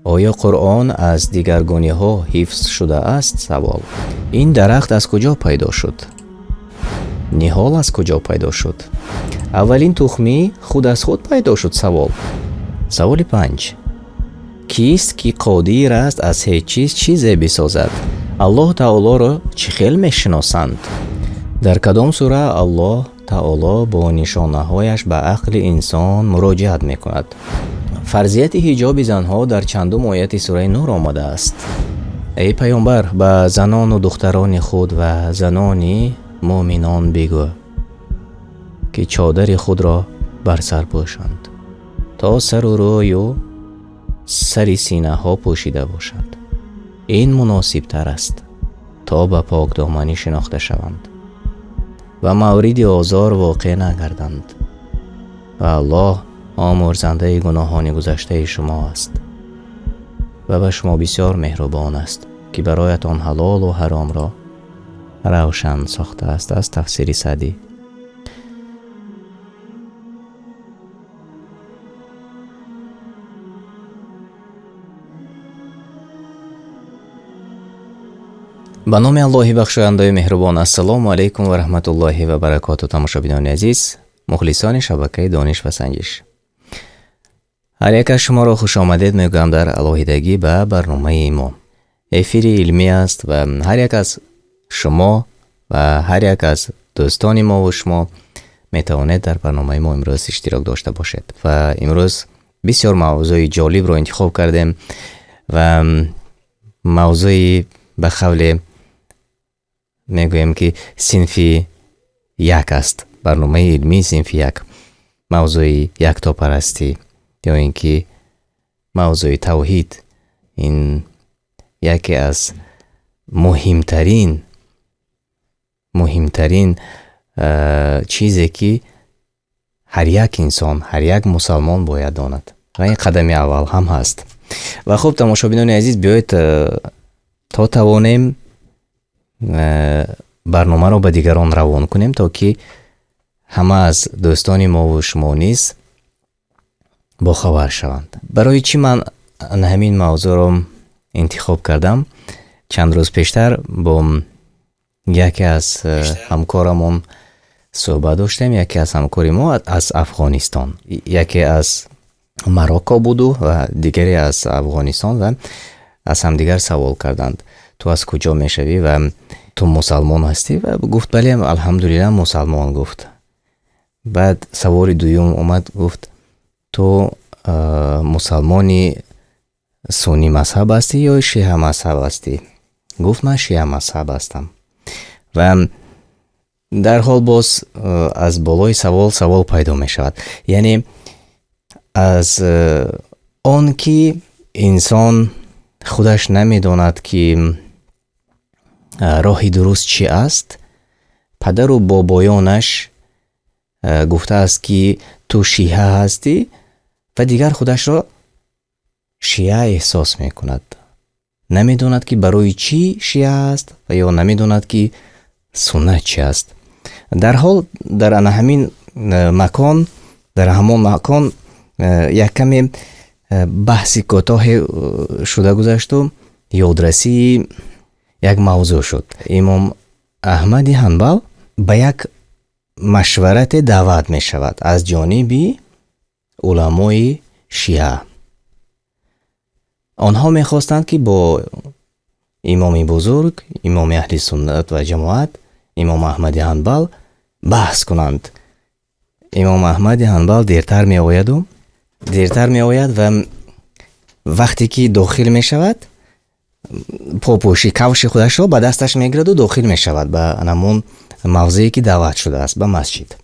آیا قرآن از دیگرگونی ها حفظ شده است؟ سوال. این درخت از کجا پیدا شد؟ نهال از کجا پیدا شد؟ اولین تخمی خود از خود پیدا شد؟ سوال 5. کیست که قادر است از هیچ چیزی بسازد؟ الله تعالی را چه خیل میشناسند؟ در کدام سوره الله تعالی با نشانه هایش به عقل انسان مراجعت میکند؟ فرضیت حجاب زنها در چندم آیت سوره نور آمده است؟ ای پیامبر، به زنان و دختران خود و زنان مؤمنان بگو که چادر خود را بر سر پوشند تا سر و روی و سر سینه ها پوشیده باشند. این مناسب تر است تا به پاک دامنی شناخته شوند و مورد آزار واقع نگردند و الله آمرزنده گناهان گذشته شما است و به شما بسیار مهربان است که برایتان حلال و حرام را روشن ساخته است. از تفسیر سعدی. به نام الله بخشاینده مهربان. السلام علیکم و رحمت الله و برکاته. تماشابینان عزیز، مخلصان شبکه دانش و سنجش، هر یک از شما را خوش آمدید میگویم در علاهیدگی به برنامه ما. افیری علمی است و هر یک از شما و هر یک از دوستان ما و شما میتوانید در برنامه ما امروز اشتراک داشته باشید. و امروز بسیار موضوع جالب را انتخاب کردیم و موضوع به قول میگویم که صنف 1 است. برنامه علمی صنف 1، موضوع یکتاپرستی یا اینکه موضوع توحید. این یکی از مهمترین چیزی که هر یک انسان، هر یک مسلمان باید داند و این قدم اول هم هست. و خب تماشابینان عزیز، بیایید تا توانیم برنامه رو به دیگران روان کنیم تا که همه از دوستان ما و شما نیز با خبر شوند. برای چی من همین موضوع رو انتخاب کردم؟ چند روز پیشتر با یکی از همکارمون صحبت داشتیم. یکی از همکاری ما از افغانستان، یکی از مراکا بود و دیگری از افغانستان و از هم دیگر سوال کردند تو از کجا میشوی و تو مسلمان هستی؟ و گفت بله الحمدلله مسلمان. گفت بعد سوال دوم اومد، گفت تو مسلمانی سنی مذهب هستی یا شیعه مذهب هستی؟ گفت من شیعه مذهب هستم. و در حال باز از بالای سوال پیدا می شود، یعنی از آن که انسان خودش نمی داند که راه درست چی است. پدر و بابایانش گفته است که تو شیعه هستی و دیگر خودش را شیعه احساس می کند. نمی داند که برای چی شیعه است و یا نمی داند که سنت چی است. در حال در همین مکان یک کمی بحثی کوتاه شده گذشت و یادرسی یک موضوع شد. امام احمد حنبل به یک مشورت دعوت می شود از جانب علمای شیعه. آنها می خواستند که با امام بزرگ، امام اهل سنت و جماعت، امام احمد حنبل بحث کنند. امام احمد حنبل دیرتر می آید و وقتی که داخل می شود پاپوشی کفش خودش را به دستش می گیرد و داخل می شود به همون موضعی که دعوت شده است، به مسجد.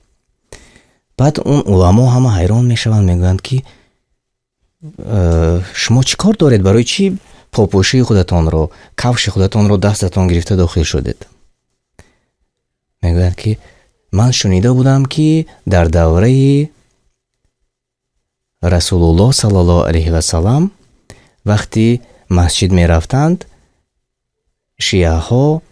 بعد اون علما همه حیران می شوند، می گویند که شما چی کار دارید؟ برای چی پاپوشی خودتان را، کفش خودتان را دستتان گرفته داخل شدید؟ می گویند که من شنیده بودم که در دوره رسول الله صلی الله علیه و سلم وقتی مسجد می رفتند شیعه ها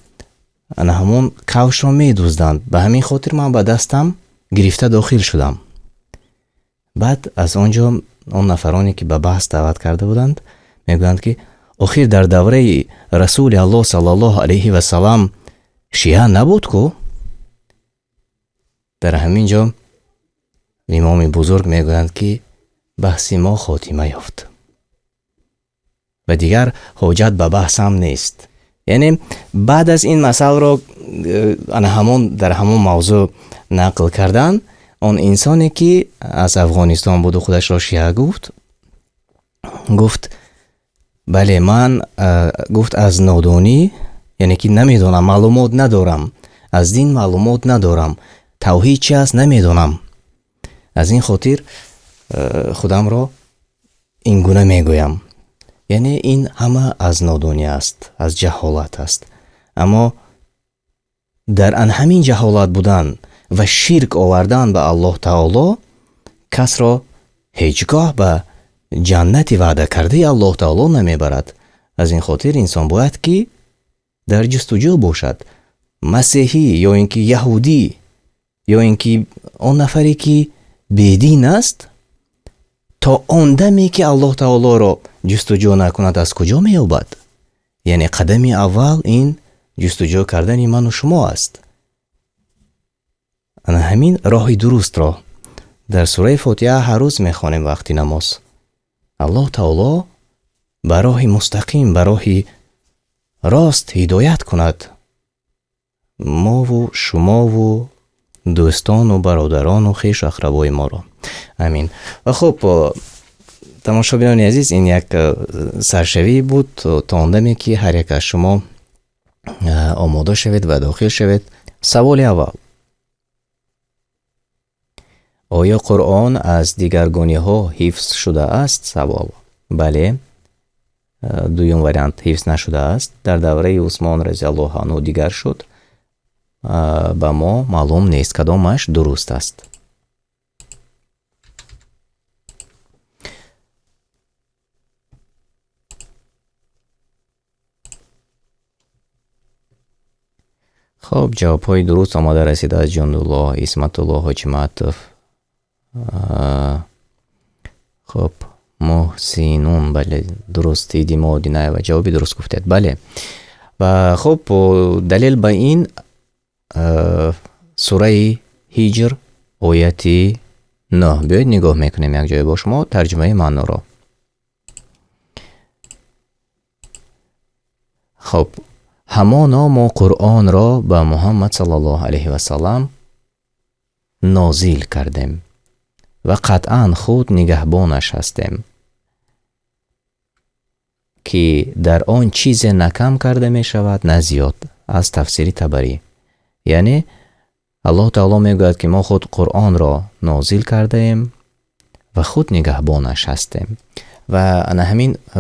همون کفش را می دوزدند، به همین خاطر من به دستم گرفته داخل شدم. بعد از آنجا اون نفرانی که به بحث دعوت کرده بودند мегӯянд ки охир дар давраи расули аллоҳ саллаллоҳу алайҳи васалам шиа набуд ку? дар ҳамин ҷо имоми бузург мегӯянд ки баҳси мо хотима ёфт ва дигар ҳоҷат ба баҳсам нест. яъне баъд аз ин масъаларо дар ҳамон мавзӯъ нақл кардан, он инсоне ки аз Афғонистон буду худашро шиа гуфт бале ман гуфт аз нодонӣ, яъне ки намедонам, маълумот надорам, аз дин маълумот надорам, тавҳид чи аст намедонам. аз ин хотир худамро ин гуна мегӯям. яъне ин ҳама аз нодонӣ аст, аз ҷаҳолат аст. аммо дар ҳамин ҷаҳолат будан ва ширк овардан ба Аллоҳ таоло касро ҳеҷ гоҳ ба ҷаннати ваъда кардаи Аллоҳ таоло намебарад. аз ин хотир инсон бояд ки дар ҷустуҷӯ бошад. масеҳӣ ё ин ки яҳудӣ ё ин ки он нафаре ки бедин аст, то он даме ки Аллоҳ таолоро ҷустуҷӯ накунад, аз куҷо меёбад? яъне қадами аввал ин ҷустуҷӯ кардани ману шумо аст. ана ҳамин роҳи дурустро дар сураи фотиҳа ҳар рӯз мехонем вақти намоз. Аллоҳ таоло ба роҳи мустақим, ба роҳи рост ҳидоят кунад мову шумову дӯстону бародарону хешу ақрабои моро. амин. ва хуб, тамошобинони азиз, ин як саршавӣ буд то он даме ки ҳар як аз шумо омода шавед ва дохил шавед. саволи аввал: оё Қуръон аз дигаргониҳо ҳифз шудааст? Савол: бале. дуюм вариант: ҳифз нашудааст. дар давраи Усмон разиаллоҳу анҳу дигар шуд. ба мо маълум нест кадомаш дуруст аст. хуб, ҷавобҳои дуруст омода расида аз Ҷондулло, Исматулло Ҳоҷиматов, хуб, муҳсинун, бале, дуруст. Идимо Динаева ҷавоби дуруст гуфтед. бале. ва хуб, далел ба ин сураи Ҳиҷр ояти 9. биёед нигоҳ мекунем як ҷое бо шумо тарҷумаи маъноро. хуб, ҳамоно мо Қуръонро ба Муҳаммад саллаллоҳу алайҳи васалам нозил кардем ва қатъан худ нигаҳбонаш ҳастем, ки дар он чизе на кам карда мешавад, на зиёд. аз тафсири Табарӣ. яъне Аллоҳ таоло мегӯяд ки мо худ Қуръонро нозил кардаем ва худ нигаҳбонаш ҳастем. ва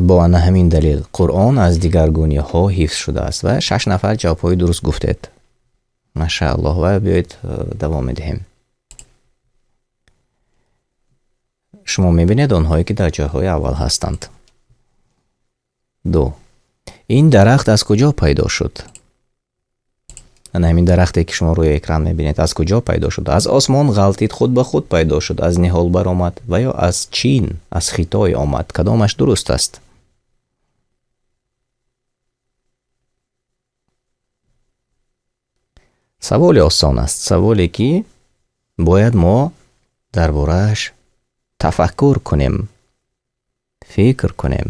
бо ана ҳамин далил Қуръон аз дигаргониҳо ҳифз шудааст. ва 6 нафар ҷавобҳои дуруст гуфтед. машааллоҳ. ва биёед давом медиҳем. шумо мебинед онҳое ки дар ҷойҳои аввал ҳастанд. 2. ин дарахт аз куҷо пайдо шуд? ана ҳамин дарахте ки шумо рӯи экран мебинед аз куҷо пайдо шуд? аз осмон ғалтид худ ба худ пайдо шуд, аз ниҳол баромад, ва ё аз чин, аз хитой омад? кадомаш дуруст аст? саволи осон аст. саволе ки бояд мо дар борааш тафаккур кунем, фикр кунем.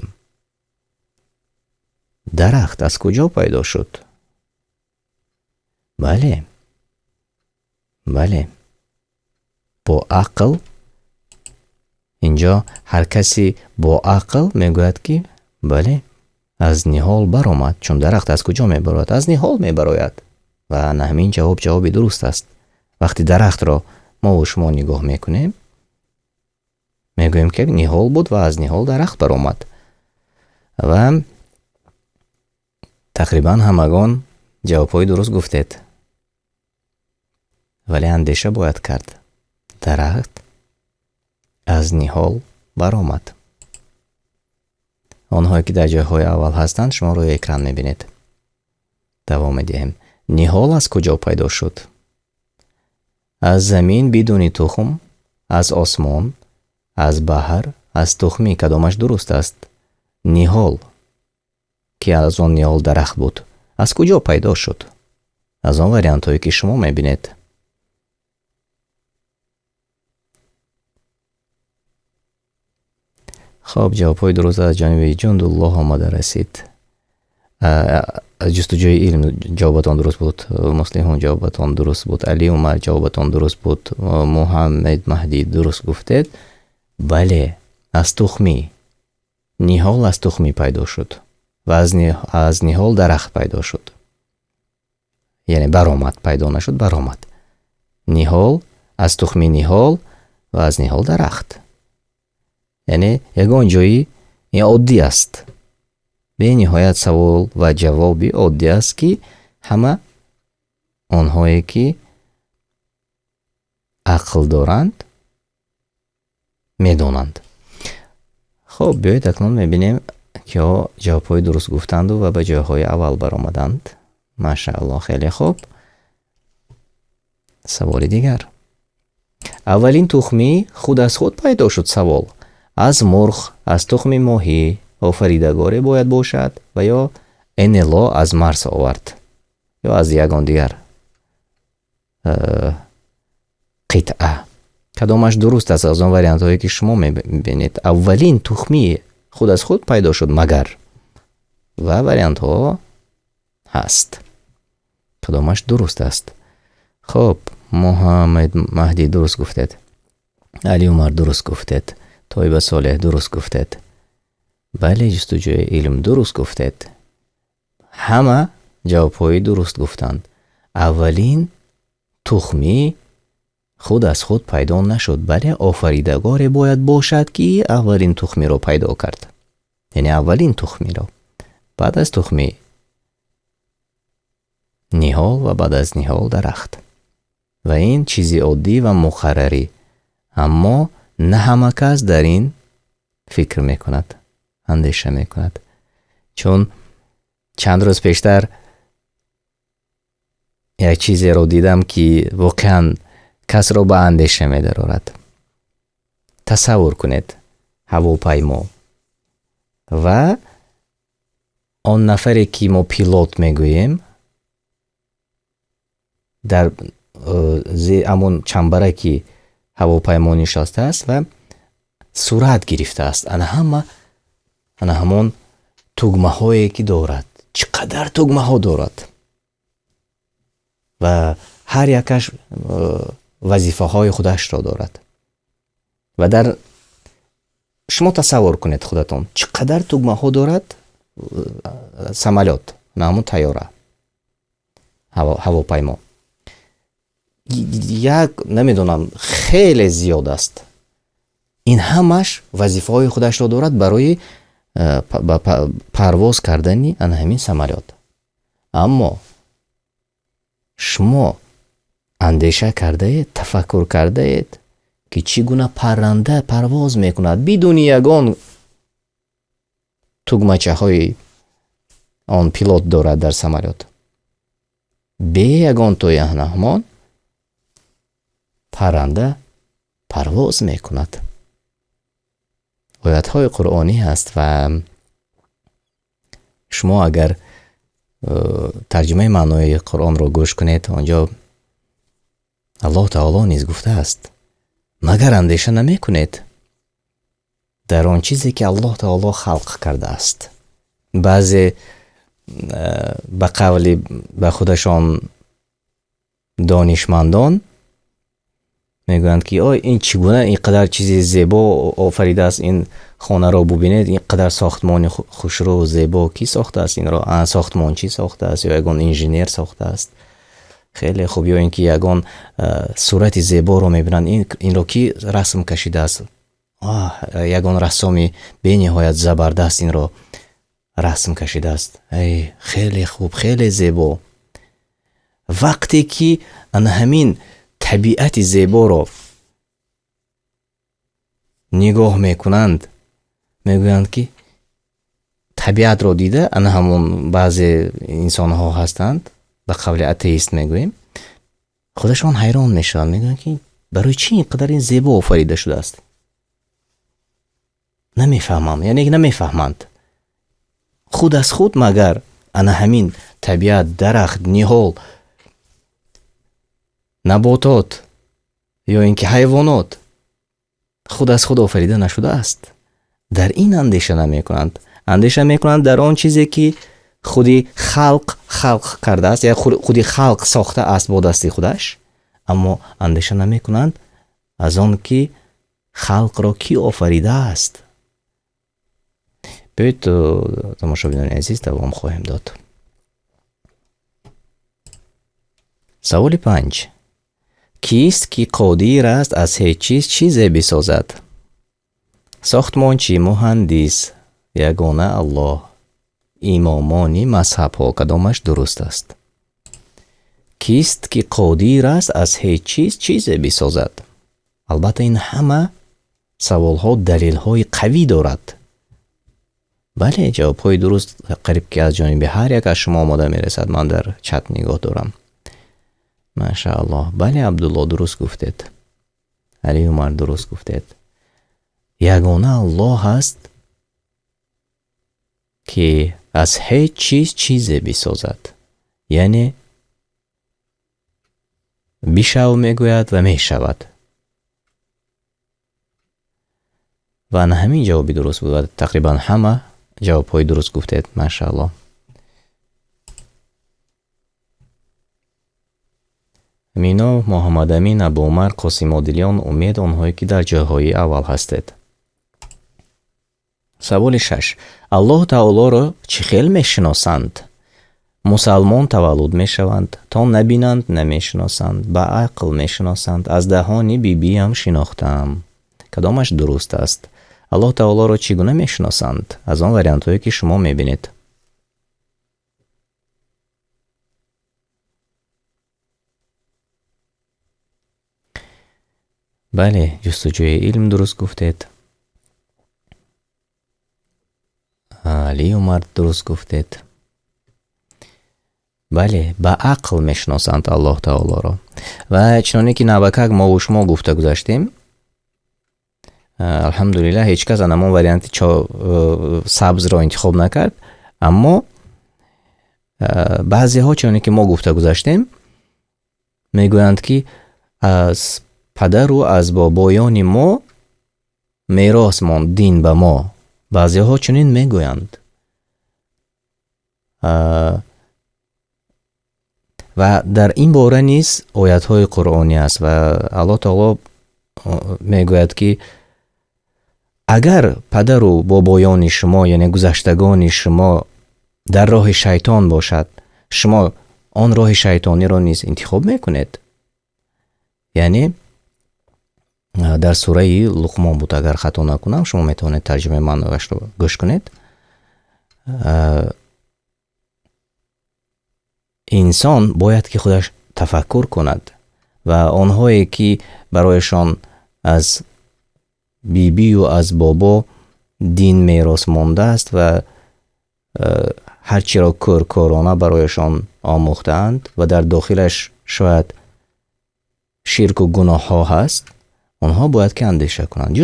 дарахт аз куҷо пайдо шуд? бале. бале. бо ақл. инҷо ҳар каси бо ақл мегӯяд ки бале, аз ниҳол баромад, чун дарахт аз куҷо мебарояд? аз ниҳол мебарояд. ва ана ҳамин ҷавоби дуруст аст. вақти дарахтро мову шумо нигоҳ мекунем, мегӯем ки ниҳол буд ва аз ниҳол дарахт баромад. ва тақрибан ҳамагон ҷавобҳои дуруст гуфтед. вале андеша бояд кард. дарахт аз ниҳол баромад. онҳое ки дар ҷойҳои аввал ҳастанд, шумо рӯи экран мебинед. давом медиҳем. ниҳол аз куҷо пайдо шуд? аз замин бидуни тухм, аз осмон, аз баҳр, аз тухмӣ? кадомаш дуруст аст? نیهال که از آن نیهال درخت بود از کجا پیدا شد؟ از آن وریانت هایی که شما میبینید. خب جوابهای درست از جانب جندالله آمده رسید. جستجوی علم جوابتان درست بود. مسلمون جوابتان درست بود. علی عمر جوابتان درست بود. محمد مهدی درست گفتید. بله، از تخمی. نیهال از تخمی پیدا شد و از نیهال درخت پیدا شد. یعنی برآمد، پیدا نشد، برآمد. نیهال از تخمی نیهال و از نیهال درخت. یعنی یگان جایی این عادی است. به نهایت سوال و جوابی عادی است که همه آنهایی که عقل دارند میدونند. خب بیایید اکنون میبینیم که جوابهای درست گفتند و به جاهای اول برآمدند. ماشاءالله، خیلی خوب. سوال دیگر. اولین تخمی خود از خود پیدا شد. سوال: از مرغ، از تخم ماهی آفریدگاری باید باشد و یا انلا از مرس آورد یا از یگان دیگر قطعه؟ کدامش درست است از آن وریانت هایی که شما میبینید؟ اولین تخمی خود از خود پیدا شد مگر و وریانت ها هست. کدامش درست است؟ خب محمد مهدی درست گفتید. علی عمر درست گفتید. طیبه صالح درست گفتید. بله، جستجوی علم درست گفتید. همه جوابهای درست گفتند. اولین تخمی خود از خود پیدا نشد، بله آفریدگار باید باشد که اولین تخمی را پیدا کرد. یعنی اولین تخمی را، بعد از تخمی نیهال و بعد از نیهال درخت. و این چیزی عادی و مقرری، اما نه همه کس در این فکر میکند، اندیشه میکند. چون چند روز پیشتر یک چیزی رو دیدم که واقعا کس رو به اندیشه می‌دارد. تصور کنید هواپیما و آن نفری که ما پیلوت میگوییم در همون چنبرکی هواپیما نشسته است و سرعت گرفته است. انا همون تگمه هایی که دارد، چقدر تگمه ها دارد و هر یکش وظیفه های خودش را دارد. و در شما تصور کنید خودتون چقدر تگمه ها دارد سمالیات، نه همون طیاره، هواپیما. یک نمیدونم خیلی زیاد است. این همش وظیفه های خودش را دارد برای پرواز کردنی همین سمالیات. اما شما اندیشه کرده اید، تفکر کرده اید که چگونه پرنده پرواز میکند بدون یگان تگمچه های آن پیلوت دارد در سمالیات؟ به یگان توی همان پرنده پرواز میکند. آیات های قرآنی هست و شما اگر ترجمه معنای قرآن رو گوش کنید، آنجا الله تعالی نیز گفته است مگر اندیشه نمی کنید در آن چیزی که الله تعالی خلق کرده است. بعضی به قولی به خودشان دانشمندان میگویند که این چگونه اینقدر چیزی زیبا آفریده است، این خانه را ببینید، اینقدر ساختمان خوشرو و زیبا کی ساخته است این را؟ ساختمان چی ساخته است؟ یا یگان انجینیر ساخته است؟ خیلی خوب. یا اینکه یگان صورت زیبا رو میبینند، این رو کی رسم کشیده است؟ یگان رسامی به نهایت زبردست این رو رسم کشیده است. خیلی خوب، خیلی زیبا. وقتی که همین طبیعت زیبا رو نگاه میکنند، میگویند که طبیعت رو دیده. همون بعضی انسان ها هستند به قول اتئیست میگوییم، خودشان حیران میشن، میگن که برای چی اینقدر این زیبا آفریده شده است؟ نمیفهمم، یعنی نمیفهمند. خود از خود مگر انا همین طبیعت، درخت، نهال، نباتات یا اینکه حیوانات خود از خود آفریده نشده است؟ در این اندیشه نمی کنند. اندیشه می کنند در آن چیزی که خودی خلق کرده است یا خودی خلق ساخته است با دستی خودش، اما اندیشه نمی کنند از آن که خلق را کی آفریده است. بیایید تماشاگران عزیز دوام خواهیم داد. سوال 5. کیست که قادر است از هیچ چیزی بسازد؟ ساختمانچی، مهندس، یگانه الله، امامان مذهب ها، کدامش درست است؟ کیست که قادر است از هیچ چیزی بسازد؟ البته این همه سوال ها دلیل های قوی دارد. بله، جواب های درست قریب که از جانب هر یک از شما آماده می رسد. من در چت نگاه دارم. ماشاءالله. بله عبدالله درست گفتید. علی عمر درست گفتید. یگانه الله هست که از هیچ چیزی بسازد، یعنی بشو میگوید و میشود. و همین جوابی درست بود و تقریبا همه جواب های درست گفتید. ماشاءالله. مینا، محمد امین، ابو عمر، قاسم عادلیان، امید، آنهایی که در جاهای اول هستید. سوال 6. الله تعالی را چه خیل میشناسند؟ مسلمان تولد میشوند، تا نبینند نمیشناسند، با عقل میشناسند، از دهان بی هم شناختم. کدامش درست است؟ الله تعالی را چگونه میشناسند؟ از آن وریانت هایی که شما میبینید. بله، جستجوی علم درست گفتید. علی عمر درست گفتید. بله، با عقل میشناسند الله تعالی را. و چنانه که نوکک ما و شما گفته گذاشتیم، الحمدلله هیچ کس انما وریانت سبز را انتخاب نکرد، اما بعضی ها چنانه که ما گفته گذاشتیم میگویند که از پدر و از بابایان ما میراث ماند دین به ما. بعضی ها چنین میگویند. و در این باره نیز آیت های قرآنی است و الله تعالی میگوید که اگر پدر و بابایان شما یعنی گذشتگان شما در راه شیطان باشد، شما آن راه شیطانی را نیز انتخاب میکنید. یعنی در سوره لقمان بود، اگر خطا نکنم، شما میتونید ترجمه معنیش رو گوش کنید. انسان باید که خودش تفکر کند و آنهایی که برایشان از بیبی و از بابا دین میراث مانده است و هرچی را کارانه برایشان آموختند و در داخلش شاید شرک و گناه ها هست، آنها باید که اندیشه کنند.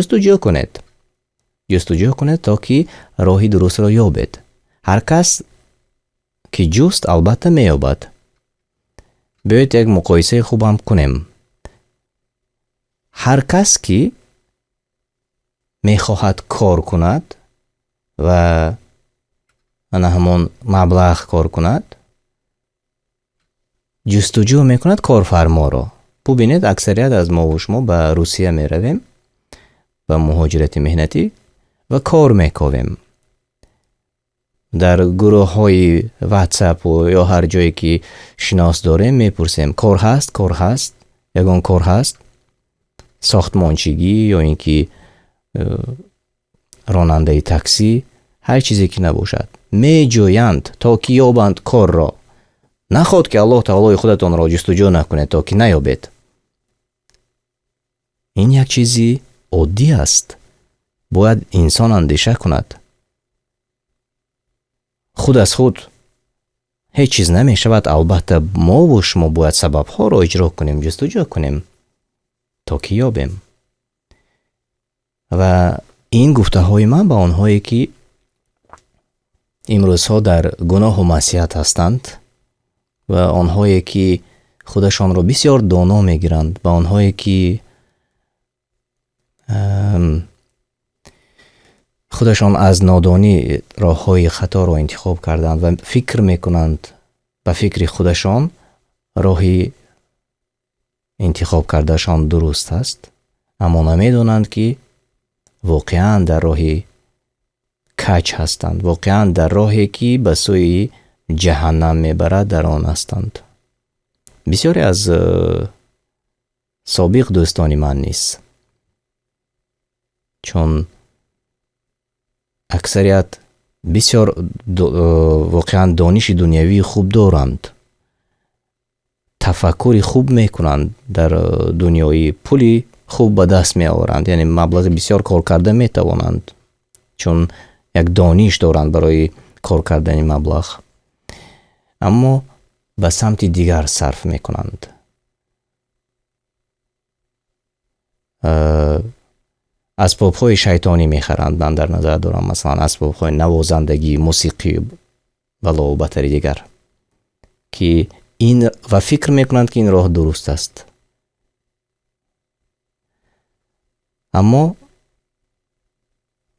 جستجو کنید تا که راهی درست را یابید. هر کس که جست البته میابد. بیایید یک مقایسه خوب هم کنیم. هر کس که میخواهد کار کند و همون مبلغ کار کند، جستجو میکند کارفرما را. ببینید اکثریت از ما و شما به روسیه میرویم و مهاجرت مهنتی و کار میکویم. در گروه های واتساپ و یا هر جایی که شناس داریم میپرسیم کار هست، یگان کار هست، ساختمانچیگی یا اینکه راننده تاکسی، هر چیزی که نباشد میجویند تا که یابند کار را. نخواد که الله تعالی خودتان را جستجو نکنه تا که نیابید. این یک چیزی عادی است. باید انسان اندیشه کند. خود از خود هیچ چیز نمی شود. البته ما و شما باید سبب ها را اجرا کنیم، جستجو کنیم تا که یابیم. و این گفته های من به آنهایی که имрӯзҳо дар гуноҳу маъсият ҳастанд ва онҳое ки худашонро бисёр доно мегиранд, ба онҳое ки худашон аз нодонӣ роҳҳои хаторо интихоб карданд ва фикр мекунанд ба фикри худашон роҳи интихоб кардашон дуруст аст, аммо намедонанд ки воқеан дар роҳи каҷ ҳастанд, воқеан дар роҳе ки ба сӯи ҷаҳаннам мебарад дар он ҳастанд. бисёре аз собиқ дӯстони ман низ, чун аксарият бисёр воқеан дониши дунявии хуб доранд, тафаккури хуб мекунанд, дар дунёи пули хуб ба даст меоранд, яъне маблағи бисёр кор карда метавонанд, чун як дониш доранд барои кор кардани маблағ, аммо ба самти дигар сарф мекунанд. асбобҳои шайтонӣ мехаранд. Ман дар назар дорам масалан асбобҳои навозандагӣ, мусиқӣ балову баттари дигар, ки ин ва фикр мекунанд ки ин роҳ дуруст аст. аммо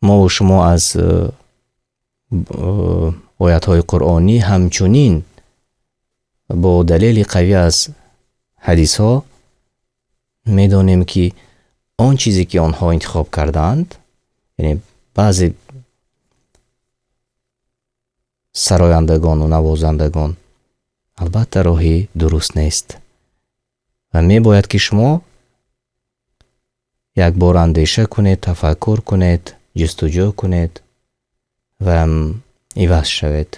мову шумо аз оятҳои қуръонӣ ҳамчунин бо далели қавӣ аз ҳадисҳо медонем ки он чизе ки онҳо интихоб карданд, яъне баъзе сарояндагону навозандагон, албатта роҳи дуруст нест ва мебояд ки шумо як бор андеша кунед, тафаккур кунед, ҷустуҷӯ кунед ва иваз шавед.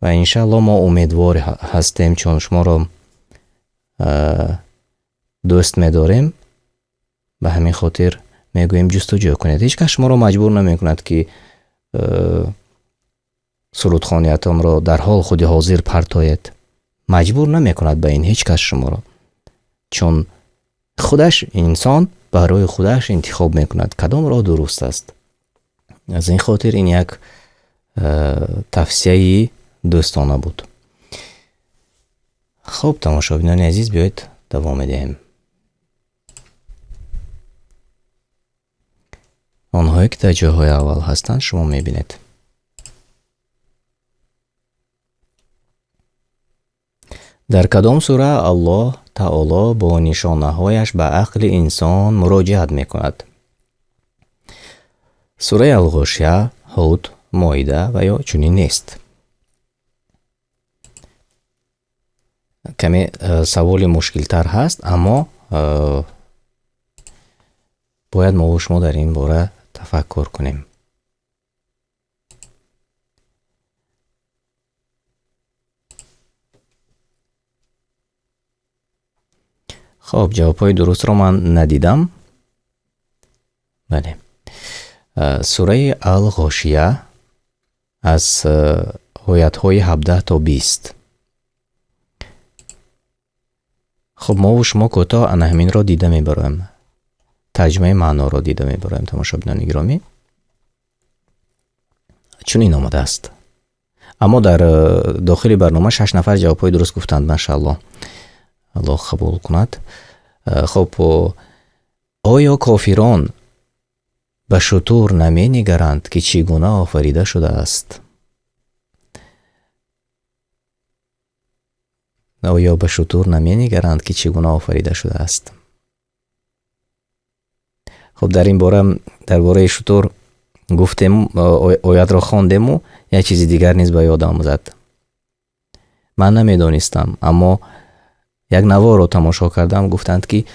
ва иншаалло мо умедвор ҳастем, чун шуморо дӯст медорем. ба ҳамин хотир мегӯем ҷустуҷӯ кунед. ҳеҷ кас шуморо маҷбур намекунад ки сурудхониятонро дар ҳол худи ҳозир партоед. маҷбур намекунад ба ин ҳеҷ кас шуморо, чун худаш инсон барои худаш интихоб мекунад кадом роҳ дуруст аст. аз ин хотир ин як тавсияи дӯстона буд. хуб, тамошобинони азиз, биёед давом медиҳем. онҳое ки дар ҷойҳои аввал ҳастанд шумо мебинед. дар кадом сура Аллоҳ таоло бо нишонаҳояш ба ақли инсон муроҷиат мекунад? сураи Алғошия, Ҳуд, Моида ва ё чунин нест? каме саволи мушкилтар ҳаст, аммо бояд мо шумо дар ин бора тафаккур кунем. хуб, ҷавобҳои дурустро ман надидам. бале. сураи Алғошия аз оятҳои 17 то 20. хуб, мо шумо кӯтоҳ ана ҳаминро дида мебароем. таҷмаи маъноро дида мебароем. тамошобинони гиромӣ, чунин омадааст. аммо дар дохили барнома 6 нафар ҷавобҳои дуруст гуфтанд. машааллоҳ, аллоҳ қабул кунад. хуб, оё кофирон ба шутур наменигаранд ки чӣ гуна офарида шудааст? оё ба шутур наменигаранд ки чӣ гуна офарида шудааст? хуб, дар ин бора дар бораи шутур гуфтем, оятро хондему, як чизи дигар низ ба ёдам омад. ман намедонистам, аммо як наворо тамошо кардам. гуфтанд ки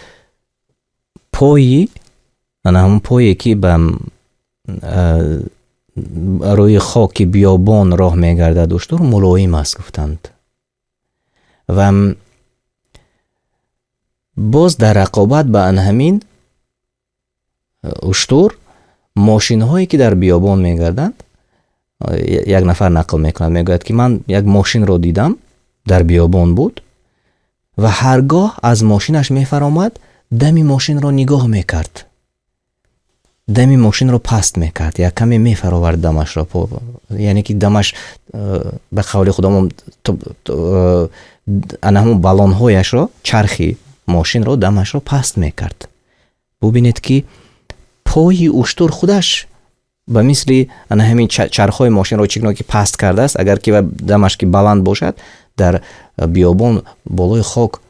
пои, ана ҳамон пое ки ба рӯи хоки биёбон роҳ мегардад уштур, мулоим аст гуфтанд. ва боз дар рақобат ба ан ҳамин уштур, мошинҳое ки дар биёбон мегарданд, як нафар нақл мекунад, мегӯяд ки ман як мошинро дидам, дар биёбон буд ва ҳаргоҳ аз мошинаш мефаромад, дами мошинро нигоҳ мекард дами мошинро паст мекард, як каме мефаровард дамашро, яъне ки дамаш ба қавли худамон ана ҳамон балонҳояшро, чархи мошинро дамашро паст мекард. бубинед ки пои уштур худаш ба мисли ана ҳамин чархҳои мошинро чино ки паст кардааст, агар ки дамаш ки баланд бошад, дар биёбон болои хок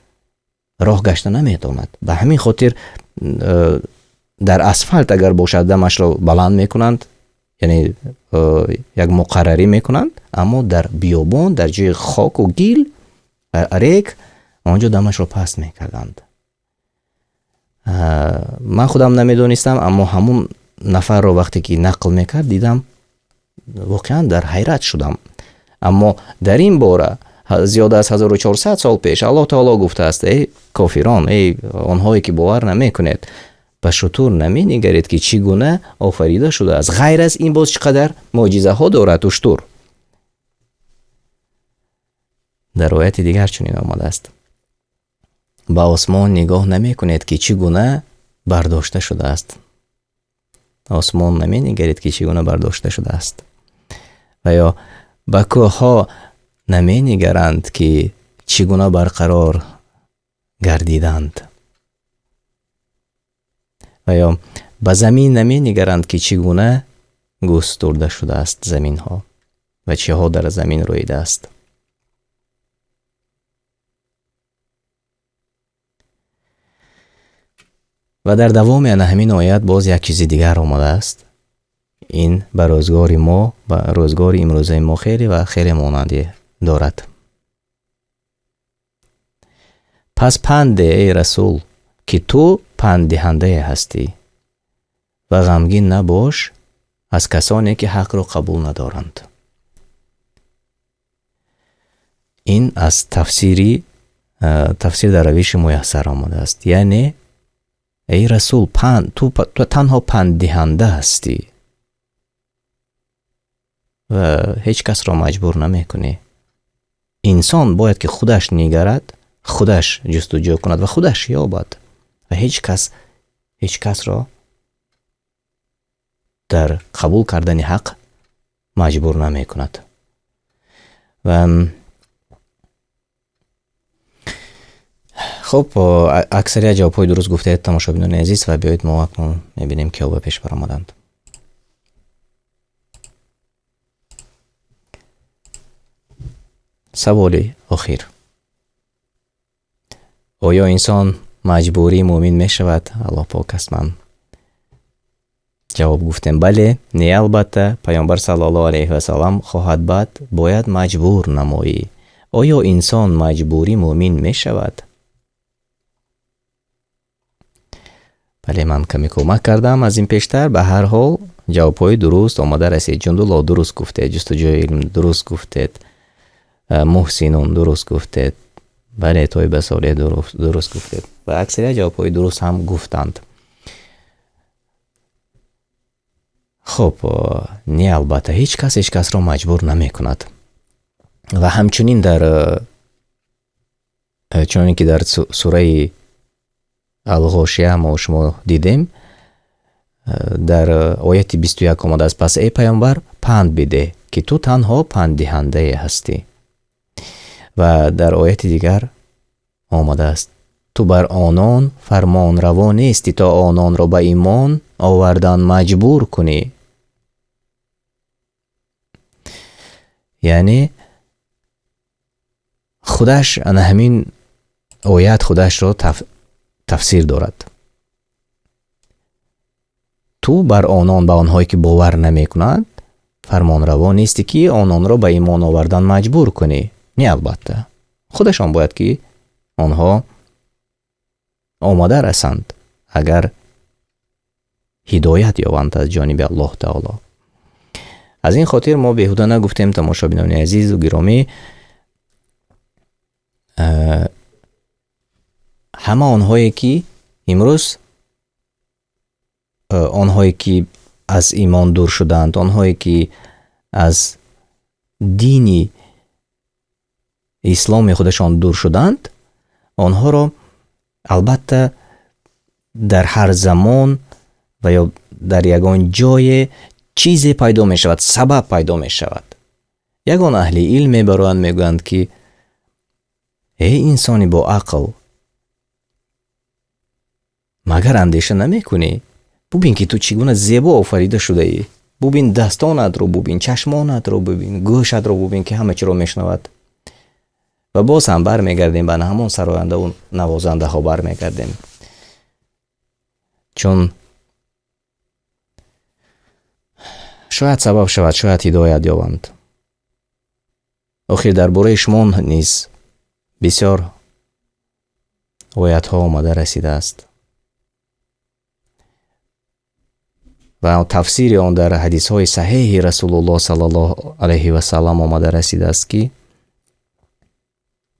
роҳ гашта наметавонад. ба ҳамин хотир дар асфалт агар бошад дамашро баланд мекунанд, яъне як муқаррарӣ мекунанд, аммо дар биёбон дар ҷои хоку гил рег онҷо дамашро паст мекарданд. ман худам намедонистам, аммо ҳамун нафарро вақте ки нақл мекард дидам, воқеан дар ҳайрат шудам. аммо дар ин бора зиёда аз 1400 сол пеш Аллоҳ таоло гуфтааст: эй кофирон, эй онҳое ки бовар намекунед, ба шутур наменигаред ки чӣ гуна офарида шудааст. ғайр аз ин боз чӣ қадар муъҷизаҳо дорад уштур. дар ояти дигар чунин омадааст: ба осмон нигоҳ намекунед ки чӣ гуна бардошта шудааст. осмон наменигаред ки чӣ гуна бардошта шудааст. ва ё ба кӯҳҳо наменигаранд ки чӣ гуна барқарор гардиданд. ва ё ба замин наменигаранд ки чӣ гуна густурда шудааст заминҳо ва чиҳо дар замин рӯидааст. ва дар давоми ана ҳамин оят боз як чизи дигар омадааст. ин ба рӯзгори мо, ба рӯзгори имрӯзаи мо хеле ва хеле монандӣ дорад. пас панде эй расул, ки ту панддиҳандае ҳастӣ ва ғамгин набош аз касоне ки ҳақро қабул надоранд. ин аз тафсир дар равиши муяссар омадааст. яъне эй расул, ту танҳо панддиҳанда ҳастӣ ва ҳеҷ касро маҷбур намекунӣ. инсон бояд ки худаш нигарад, худаш ҷустуҷӯ кунад ва худаш ёбад ва ҳеҷ касро дар қабул кардани ҳақ маҷбур намекунад. ва хуб, аксарият ҷавобҳои дуруст гуфтед тамошобинони азиз, ва биёед мо акнун мебинем ки ҳо пеш баромаданд. саволи охир: оё инсон маҷбурӣ муъмин мешавад? Аллоҳ пок аст. ман ҷавоб гуфтем бале, не албатта. паёмбар саллаллоҳу алайҳи васалам хоҳад бад бояд маҷбур намоӣ. оё инсон маҷбурӣ муъмин мешавад? бале, ман каме кӯмак кардам аз ин пештар. ба ҳар ҳол ҷавобҳои дуруст омада расид. ҷундулло дуруст гуфтед, ҷустуҷӯи илм дуруст гуфтед, муҳсинун дуруст гуфтед, бале, тойба солеҳ дуруст гуфтед ва аксарият ҷавобҳои дуруст ҳам гуфтанд. хуб, не албатта, ҳеҷ касро маҷбур намекунад. ва ҳамчунин чуноне ки дар сураи Ал-Ғошия мо шумо дидем, дар ояти 21 омадааст: пас эй паёмбар, панд биде, ки ту танҳо панддиҳандае ҳастӣ. ва дар ояти дигар омадааст: ту бар онон фармонраво нестӣ, то ононро ба имон овардан маҷбур кунӣ. яъне худаш ана ҳамин оят худашро тафсир дорад. ту бар онон, ба онҳое ки бовар намекунанд, фармонраво нестӣ ки ононро ба имон овардан маҷбур кунӣ. не албатта, худашон бояд ки онҳо омода расанд агар ҳидоят ёбанд аз ҷониби Аллоҳ таоло. аз ин хотир мо беҳуда нагуфтем тамошобинони азизу гиромӣ. ҳама онҳое ки имрӯз онҳое ки аз имон дур шуданд, онҳое ки аз дини исломи худашон дур шуданд, онҳоро албатта дар ҳар замон ва ё дар ягон ҷое чизе пайдо мешавад, сабаб пайдо мешавад. ягон аҳли илм мебароянд, мегӯянд ки инсони бо ақл, магар андеша намекунӣ? Бубин ки ту чӣ гуна зебо офарида шудаӣ. Бубин дастонатро, бубин чашмонатро, бубин гӯшатро, бубин ки ҳама чиро мешунавад. ва боз ҳам бармегардем ба ҳамон сарояндау навозандаҳо бармегардем. чун шояд сабаб шавад, шояд ҳидоят ёбанд. охир дар бораи шумо низ бисёр оятҳо омада расидааст ва тафсири он дар ҳадисҳои саҳеҳи Расулуллоҳ саллаллоҳу алайҳи ва саллам омада расидааст ки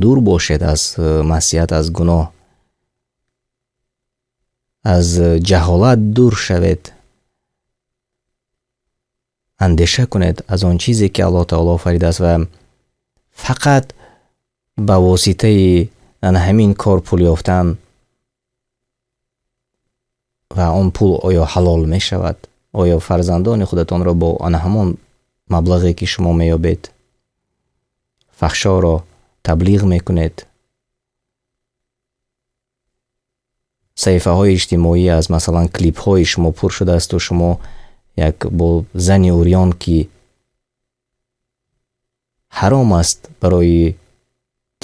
дур бошед аз маъсият, аз гуноҳ, аз ҷаҳолат дур шавед. андеша кунед аз он чизе ки Аллоҳ таоло офаридааст ва фақат ба воситаи ҳамин кор пул ёфтан ва он пул оё ҳалол мешавад? оё фарзандони худатонро бо ҳамон маблағе ки шумо меёбед фахшоро таблиғ мекунед? саҳифаҳои иҷтимоӣ аз масалан клипҳои шумо пур шудаасту шумо як бо зани урён ки ҳаром аст барои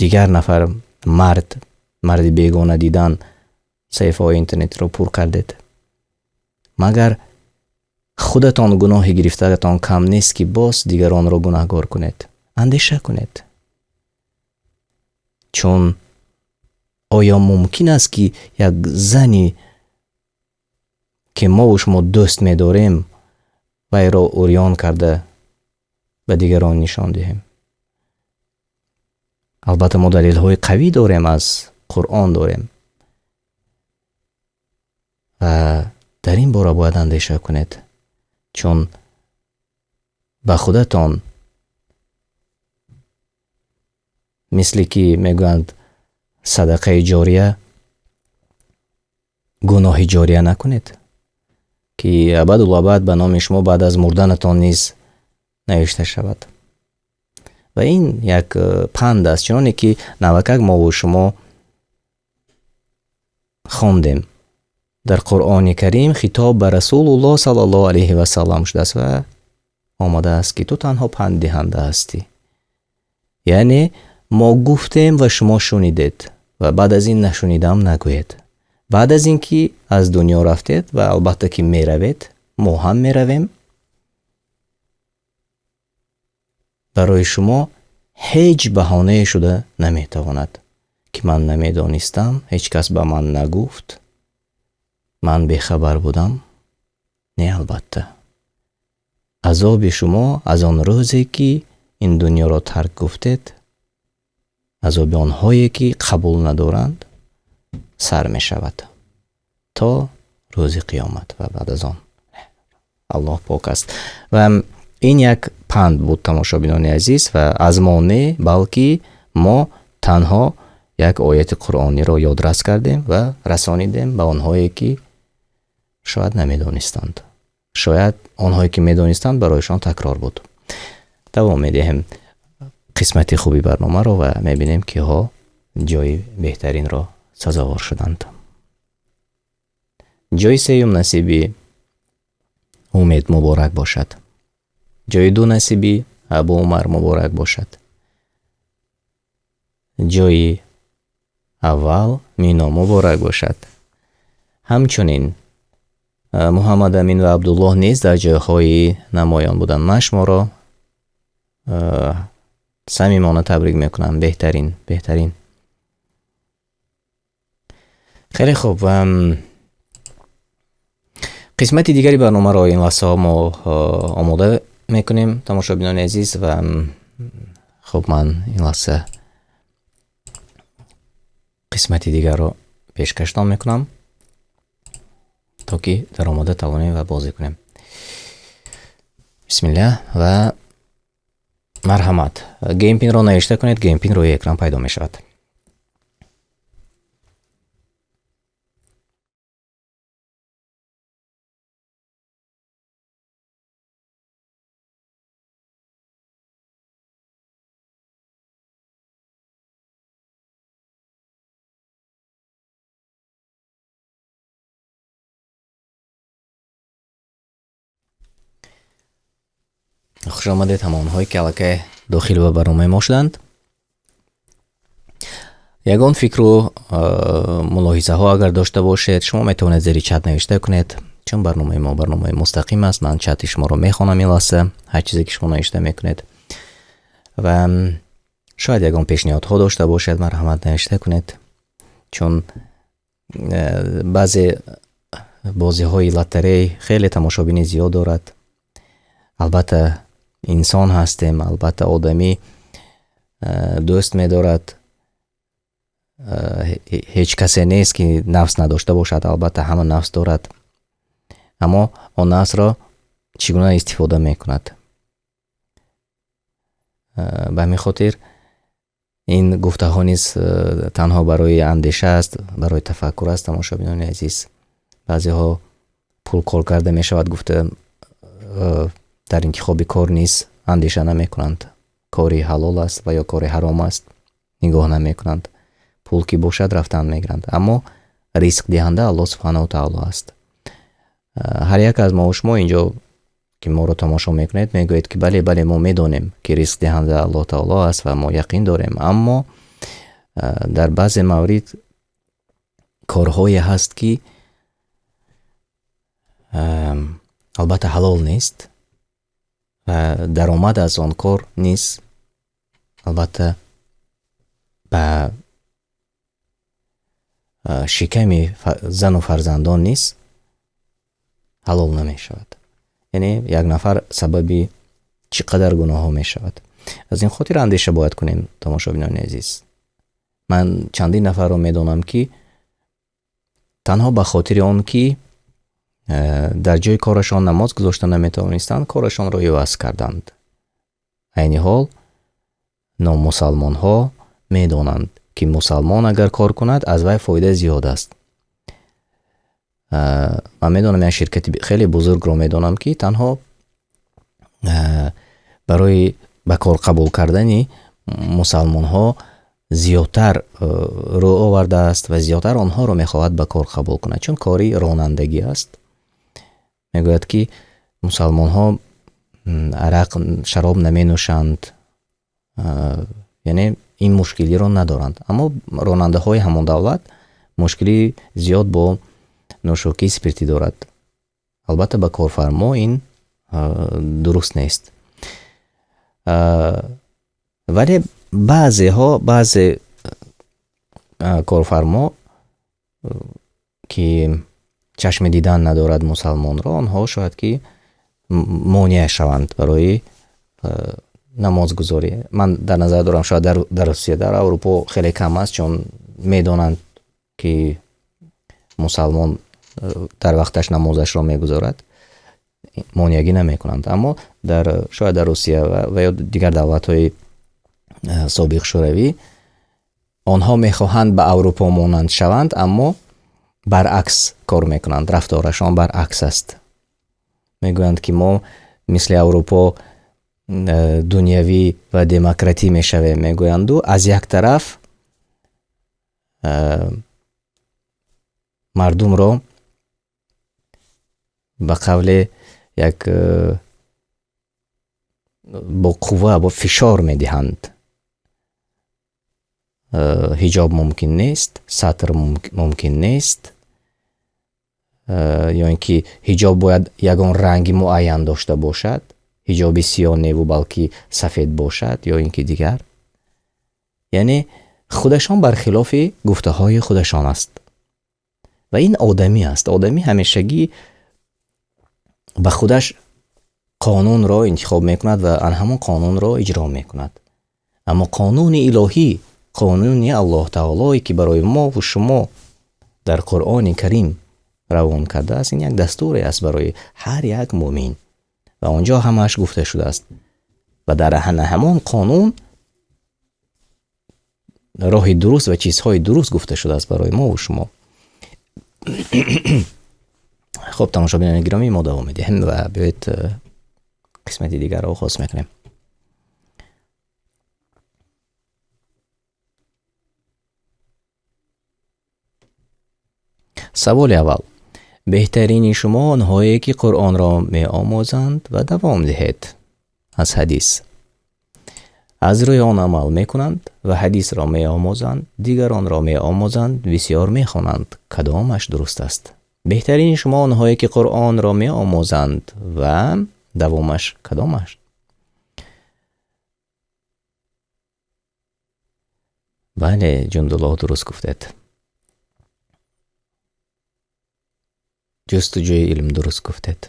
дигар нафар марди бегона дидан саҳифаҳои интернетро пур кардед. магар худатон гуноҳи гирифтаатон кам нест ки боз дигаронро гунаҳгор кунед. андеша кунед. чун оё мумкин аст ки як зани ки мову шумо дӯст медорем вайро урён карда ба дигарон нишон диҳем? албатта мо далелҳои қавӣ дорем, аз Қуръон дорем ва дар ин бора бояд андеша кунед. чун ба худатон мисли ки мегӯянд садақаи ҷория, гуноҳи ҷория накунед ки абадулабад ба номи шумо баъд аз мурданатон низ навишта шавад. ва ин як панд аст, чуноне ки навакак мову шумо хондем. дар Қуръони Карим хитоб ба Расулуллоҳ саллаллоҳу алайҳи ва саллам шудааст ва омадааст ки ту танҳо панддиҳанда ҳастӣ. яъне мо гуфтем ва шумо шунидед ва баъд аз ин нашунидам нагӯед. баъд аз ин ки аз дунё рафтед ва албатта ки меравед, мо ҳам меравем, барои шумо ҳеҷ баҳонае шуда наметавонад ки ман намедонистам, ҳеҷ кас ба ман нагуфт, ман бехабар будам. не, албатта азоби шумо аз он рӯзе ки ин дунёро тарк гуфтед, азоби онҳое ки қабул надоранд сар мешавад то рӯзи қиёмат ва баъд аз он. аллоҳ пок аст. ва ин як панд буд, тамошобинони азиз, ва аз мо не, балки мо танҳо як ояти қуръониро ёдрас кардем ва расонидем ба онҳое ки шояд намедонистанд. шояд онҳое ки медонистанд бароишон такрор буд. давом медиҳем қисмати хуби барномаро ва мебинем ки ҳо ҷои беҳтаринро сазовор шуданд. ҷои сеюм насиби умед муборак бошад. ҷои ду насиби Абу Умар муборак бошад. ҷои аввал Мино муборак бошад. ҳамчунин Муҳаммад Амин ва Абдуллоҳ низ дар ҷойҳои намоён буданд. ман шуморо самимона табрик мекунам. беҳтарин. хеле хуб. қисмати дигари барномаро ин лаҳзаҳо мо омода мекунем, тамошобинони азиз, ва хуб, ман ин лаҳза қисмати дигарро пешкашдом мекунам то ки дар омода тавонем ва бозӣ кунем. бисмиллаҳ ва марҳамат. геймпинро навишта кунед. геймпин рӯи экран пайдо мешавад. خوش آمدید همانهایی که الکی داخل به برنامه ما شدند. یگان فکر و ملاحظه ها اگر داشته باشید شما میتونید زیر چت نوشته کنید، چون برنامه ما برنامه مستقیم است. من چت شما رو میخوانم این لحظه، هر چیزی که شما نوشته میکنید و شاید یگان پیشنهاد ها داشته باشید مرحمت نوشته کنید، چون بعضی بازی های لاتری خیلی تماشابین زیاد دارد. البته انسان هستیم، البته آدمی دوست می‌دارد، هیچ کسی نیست که نفس نداشته باشد، البته همه نفس دارد، اما آن نفس را چگونه استفاده میکند. به همین خاطر این گفته ها نیست تنها برای اندیشه است، برای تفکر است. تماشابینان عزیز، بعضی ها پول کار کرده می شود گفته در انتخاب کار نیست، اندیشه نمی کنند کاری حلال است و یا کاری حرام است، نگاه نمی کنند. پول کی باشد رفتن می گیرند، اما ریسک دهنده الله سبحانه و تعالی است. هر یک از ما و شما اینجا که ما رو تماشا میکنید میگوید که بله ما میدونیم که ریسک دهنده الله تعالی است و ما یقین داریم، اما در بعض موارد کارهایی هست که البته حلال نیست و درآمد از آن کار نیست، البته به شکم زن و فرزندان نیست، حلال نمی شود. یعنی یک نفر سببی چقدر گناه ها می شود. از این خاطر اندیشه باید کنیم تماشابینان عزیز. من چندین نفر رو می دانم که تنها به خاطر آن که در جای کارشان نماز گذاشتن نمی توانستند کارشان را عوض کردند. عین حال نامسلمان ها می دانند که مسلمان اگر کار کند از وی فایده زیاد است. من میدونم یک شرکت خیلی بزرگ رو میدونم که تنها برای به کار قبول کردن مسلمان ها زیادتر رو آورده است و زیادتر آنها رو میخواهد به کار قبول کند، چون کاری رانندگی است. میگوید که مسلمان ها عرق شراب نمی نوشند، یعنی این مشکلی رو ندارند، اما راننده های همون دولت مشکلی زیاد با نوشاکی سپریتی دارد. البته به کارفرما این درست نیست. ولی بعضی کارفرما که چشم دیدن ندارد مسلمان را، آنها شاید که مانع شوند برای نمازگذاری. من در نظر دارم شاید در روسیه، در اروپا خیلی کم است، چون میدانند که مسلمان در وقتش نمازش را میگذارد، مانعگی نمی کنند. اما شاید در روسیه و یا دیگر دولت های سابق شوروی آنها میخواهند به اروپا مانند شوند، اما برعکس کار میکنند، رفتارشان برعکس است. میگویند که ما مثل اروپا دنیوی و دموکراتی میشویم، میگویند و از یک طرف مردم را به قول یک با قوه با فشار میدهند. حجاب ممکن نیست، سطر ممکن نیست، یا اینکه حجاب باید یگان رنگ معین داشته باشد، حجاب سیاه نیو بلکه سفید باشد، یا اینکه دیگر. یعنی خودشان برخلاف گفته های خودشان است و این آدمی است. آدمی همیشگی به خودش قانون را انتخاب میکند و آن همون قانون را اجرا میکند. اما قانون الهی، قانون الله تعالی که برای ما و شما در قرآن کریم روان کرده است، این یک دستوری است برای هر یک مؤمن و آنجا همش گفته شده است و در همون قانون راه درست و چیزهای درست گفته شده است برای ما و شما. خب تماشابینان گرامی، ما دوام میدیم و بیایید قسمت دیگر رو آغاز میکنیم. سوال اول: بهترین شما آنهایی که قرآن را می آموزند و دوام دهید. از حدیث. از روی آن عمل میکنند و حدیث را می آموزند، دیگران را می آموزند، بسیار می خوانند. کدامش درست است؟ بهترین شما آنهایی که قرآن را می آموزند و دوامش کدامش؟ بله جندالله درست گفتید. جستجوی علم درست گفتید.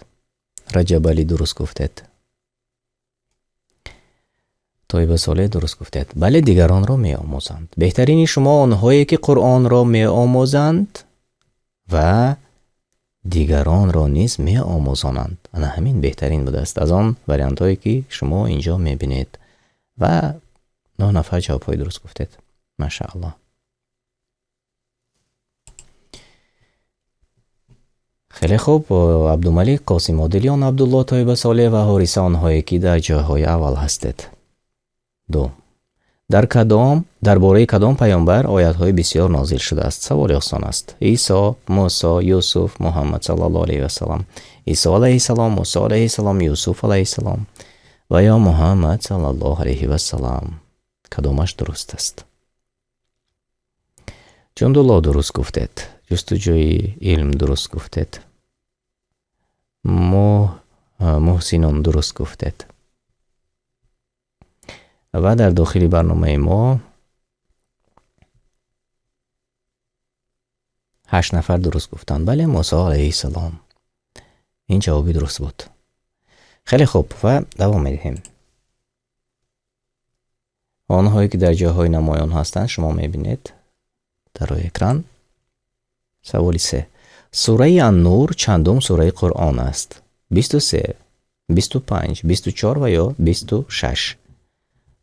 رجب علی درست گفتید. طیبه صالح درست گفتید. بله دیگران را می آموزند. بهترین شما آنهایی که قرآن را می آموزند و دیگران را نیز می آموزانند. انا همین بهترین بوده است از آن وریانت هایی که شما اینجا می بینید. و 9 نفر جواب های درست گفتید. ماشاءالله. خیلی خوب. عبدالملک، قاسم عادلیان، عبدالله طیبه صالح و حارثه آنهایی که در جاهای اول هستید. 2. درباره کدام پیامبر آیات های بسیار نازل شده است؟ سوال آسان است. عیسی، موسی، یوسف، محمد صلی الله علیه و سلام. عیسی علیه السلام، موسی علیه السلام، یوسف علیه السلام و یا محمد صلی الله علیه و سلام. کدامش درست است؟ جندالله درست گفتید. جستجوی علم درست گفتید. محسنون درست گفتید. و در داخل برنامه ما 8 نفر درست گفتند. بله موسی علیه السلام. این جوابی درست بود. خیلی خوب و دوام میدهیم. آنهایی که در جاهای نمایان هستند شما میبینید در روی اکران. سوال 3. سوره النور چندم سوره قرآن است؟ 23، 25، 24 و یا 26؟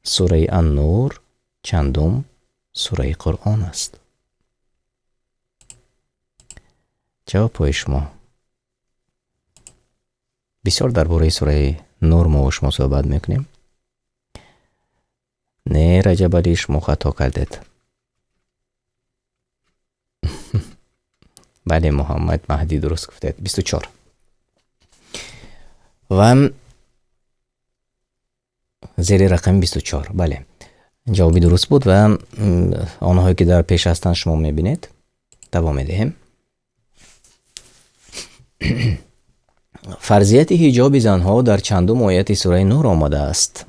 سوره النور چندم سوره قرآن است؟ جواب های شما. بسیار درباره سوره نور ما و شما صحبت میکنیم. نه رجب علی شما خطا کردید. بله محمد مهدی درست گفتید. 24 و زیر رقم 24. بله جوابی درست بود و آنهایی که در پیش هستند شما میبینید. دوام میدهیم. فرضیت حجاب زنها در چندم آیت سوره نور آمده است؟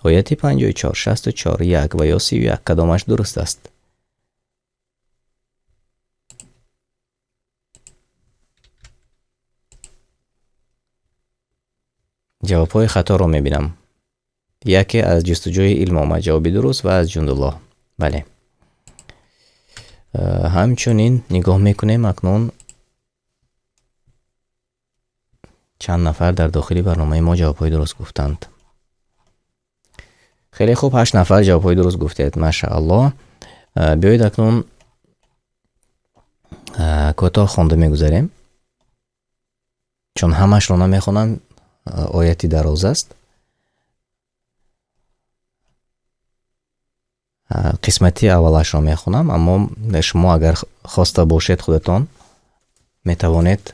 آیت 54، 64، 1 و یا 31. کدامش درست است؟ جواب های خطا رو میبینم. یکی از جستجوی علم آمد جوابی درست و از جندالله. بله همچنین نگاه میکنیم اکنون چند نفر در داخل برنامه ما جواب های درست گفتند. خیلی خوب 8 نفر جواب های درست گفتید. ماشاءالله. بیایید اکنون کوتاه خوانده میگذاریم چون همش رو نمیخونم. آیتی دراز است. قسمتی اولش رو میخونم اما شما اگر خواسته باشید خودتان میتوانید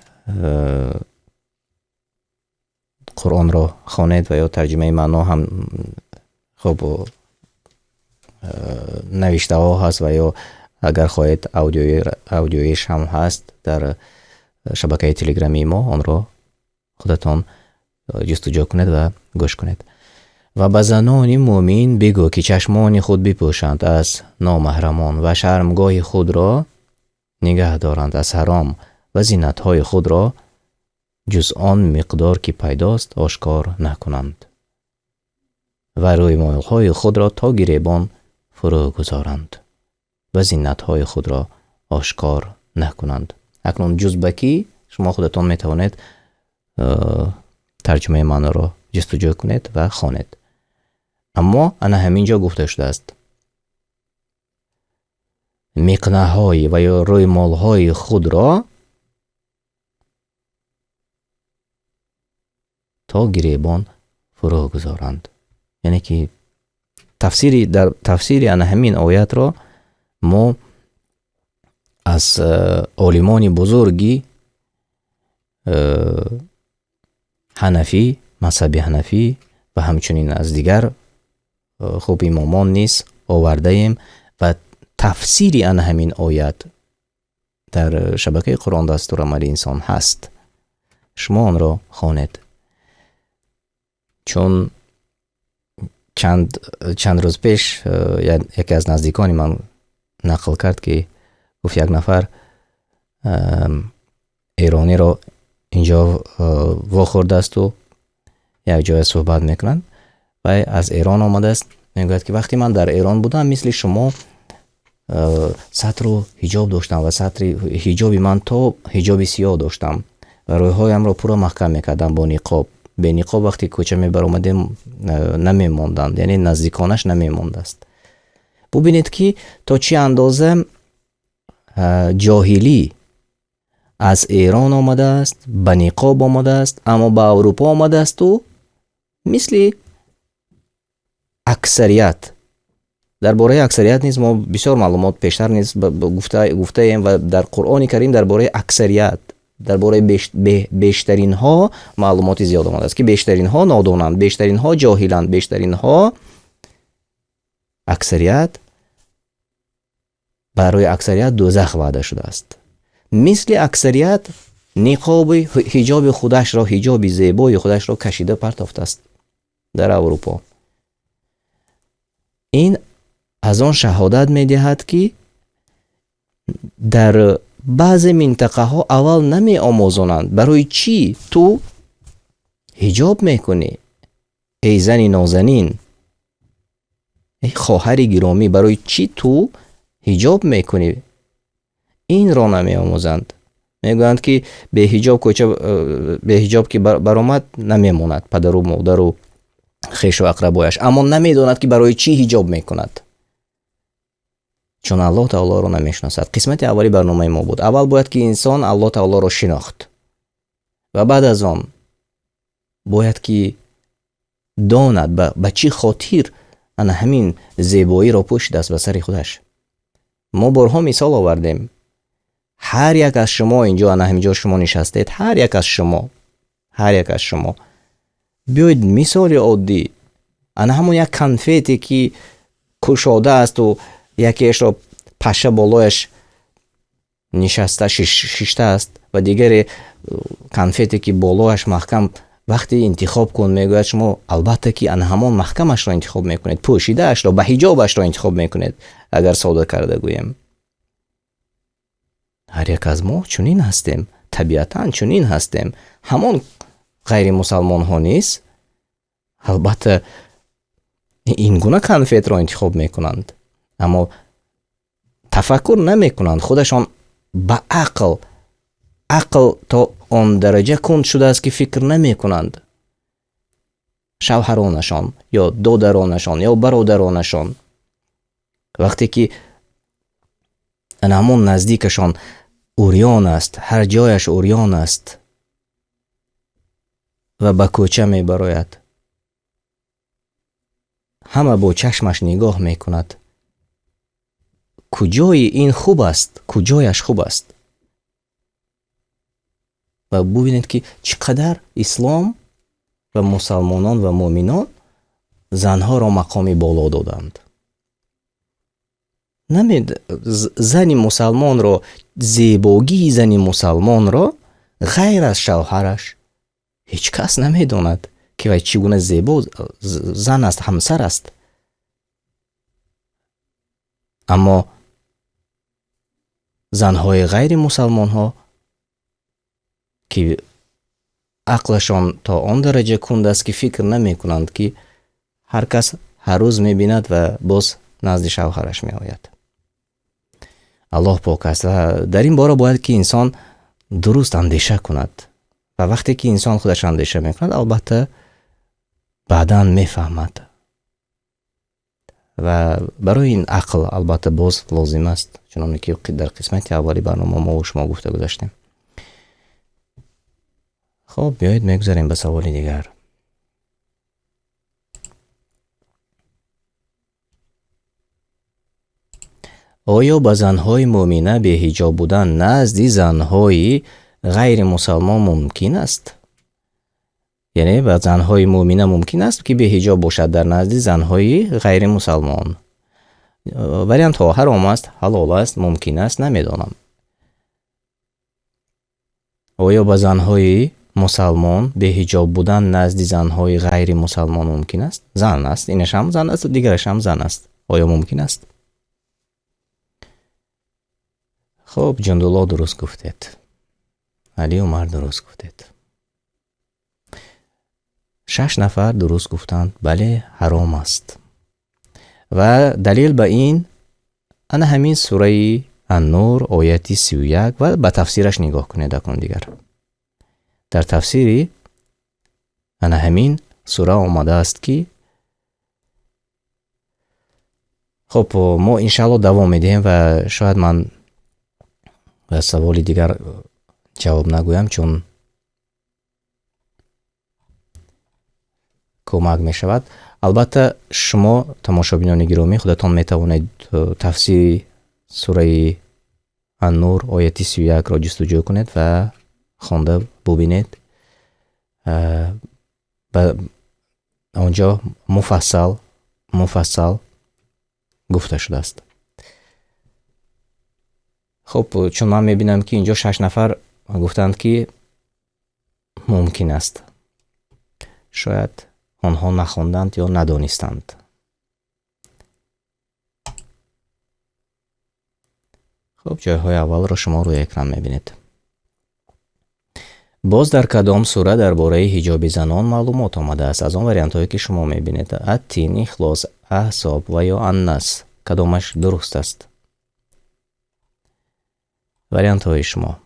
قرآن را خوانید و یا ترجمه معنا هم خب نوشته ها هست و یا اگر خواهید اودیویش هم هست در شبکه تلگرامی ما آن را خودتان جستجو کنید و گوش کنید. و به زنان مومن بگو که چشمان خود بپوشند از نامحرمان و شرمگاه خود را نگه دارند از حرام و زینتهای خود را جز آن مقدار که پیداست آشکار نکنند و روی مالهای خود را تا گریبان فرو گذارند و زینتهای خود را آشکار نکنند. اکنون جز بکی شما خودتان میتوانید ترجمه معنی را جستجو کنید و خوانید. اما انا همینجا گفته شده است مقنعهای و یا روی مالهای خود را تا گریبان فرو گذارند. یعنی که در تفسیر انا همین آیات را ما از عالمان بزرگی حنفی، مذهب حنفی و همچنین از دیگر خوب امامان نیز آورده ایم و تفسیری ان همین آیت در شبکه قرآن دستور عمل انسان هست. شما آن را خوانید. چون چند روز پیش یکی از نزدیکان من نقل کرد که گفت یک نفر ایرانی را اینجا واخورده است و یک جای صحبت میکنن و از ایران آمده است. میگوید که وقتی من در ایران بودم مثل شما سطر و حجاب داشتم و سطر حجابی من تا حجاب سیاه داشتم و رویهایم را پورا محکم میکردم با نقاب. به نقاب وقتی کوچه میبر آمدیم نمیماندند، یعنی نزدیکانش نمیماند است. ببینید که تا چه اندازه جاهلی از ایران آمده است، به نقاب آمده است، اما به اروپا آمده است و مثل اکثریت، درباره اکثریت نیز ما بسیار معلومات پیشتر نیز گفته ایم و در قرآن کریم درباره اکثریت، درباره بیشترین ها معلومات زیاد آمده است که بیشترین ها نادانند، بیشترین ها جاهلند، بیشترین ها اکثریت برای اکثریت دوزخ وعده شده است. مثل اکثریت نقاب حجاب خودش را، حجاب زیبای خودش را کشیده پرتافته است در اروپا. این از آن شهادت می دهد که در بعض منطقه ها اول نمی آموزانند. برای چی تو حجاب میکنی ای زنی نازنین، ای خواهر گرامی، برای چی تو حجاب میکنی؟ این را نمی آموزند. میگویند که به حجاب که برآمد نمیماند پدر و مادر و خویش و اقربایش، اما نمیداند که برای چی حجاب میکند. چون الله تعالی را نمیشناسد. قسمت اولی برنامه ما بود. اول باید که انسان الله تعالی را شناخت و بعد از آن باید که داند به چی خاطر انا همین زیبایی را پوشیده است به سر خودش. ما بارها مثال آوردیم. هر یک از شما اینجا، انا همینجا شما نشستید، هر یک از شما بیاید مثال عادی، انا همون یک کنفیتی که کشاده است و یکیش را پشه بالایش نشسته شیشته است و دیگری کنفیتی که بالایش محکم، وقتی انتخاب کن میگوید شما البته که انا همون محکمش را انتخاب میکنید، پوشیده اش را، به حجابش را انتخاب میکنید. اگر ساده کرده گویم هر یک از ما چنین هستیم، طبیعتاً چنین هستیم. همون غیر مسلمان ها نیست البته این گونه کنفیت را انتخاب میکنند، اما تفکر نمیکنند. خودشان با عقل تا آن درجه کند شده است که فکر نمیکنند. شوهرانشان یا دادرانشان یا برادرانشان وقتی که همون نزدیکشان اوریان است، هر جایش اوریان است و به کوچه می براید، همه با چشمش نگاه می کند کجای این خوب است، کجایش خوب است. و ببینید که چقدر اسلام و مسلمانان و مؤمنان زنها را مقامی بالا دادند. زن مسلمان را، زیبایی زن مسلمان را غیر از شوهرش هیچ کس نمیداند که وای چگونه زیبا زن است، همسر است. اما زنهای غیر مسلمان ها که عقلشان تا آن درجه کنده است که فکر نمی کنند که هر کس هر روز می بیند و باز نزد شوهرش می آید. الله پاک است و در این باره باید که انسان درست اندیشه کند و وقتی که انسان خودش اندیشه می کند البته بعداً می فهمد و برای این عقل البته باز لازم است، چنانه که در قسمت اولی برنامه ما و شما گفته گذاشتیم. خب بیایید میگذاریم به سوال دیگر. آیا با زنهای مؤمنه به حجاب بودن نزد زنهای غیر مسلمان ممکن است؟ یعنی با زنهای مؤمنه ممکن است که به حجاب باشد در نزد زنهای غیر مسلمان. وریانت ها حرام است، حلال است، ممکن است، نمیدانم. آیا با زنهای مسلمان به حجاب بودن نزد زنهای غیر مسلمان ممکن است؟ زن است، اینش هم زن است و دیگرش هم زن است. آیا ممکن است؟ خب جندولا درست گفتید، علی عمر درست گفتید، 6 نفر درست گفتند بله حرام است. و دلیل به این انا همین سوره النور آیت 31 و به تفسیرش نگاه کنید. کن دیگر در تفسیری انا همین سوره آمده است که خب ما انشاءالله دوام میدیم و شاید من و سوالی دیگر جواب نگویم چون کمک می شود. البته شما تماشابینان گرامی خودتان می توانید تفسیر سوره النور آیت 31 را جستجو کنید و خوانده ببینید. آنجا مفصل گفته شده است. خب چون من میبینم که اینجا 6 نفر گفتند که ممکن است، شاید آنها نخوندند یا ندانستند. خب جایهای اول را شما روی اکران میبینید. باز در کدام سوره درباره حجاب زنان معلومات آمده است؟ از آن وریانت هایی که شما میبینید التین، اخلاص، احزاب و یا النصر کدامش درست است؟ وریانت های شما.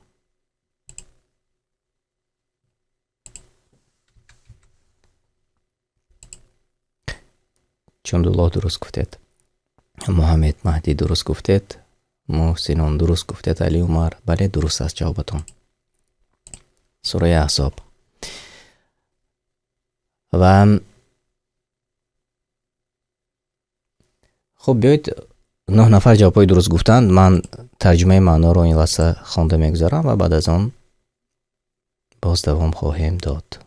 جندولا درست گفتید، محمد مهدی درست گفتید، محسنون درست گفتید، علی عمر بله درست است جوابتون. سوره احزاب. و خب بیایید 9 نفر جوابای درست گفتند. من ترجمه معنا رو این لحظه خوانده میگذارم و بعد از آن باز دوام خواهیم داد.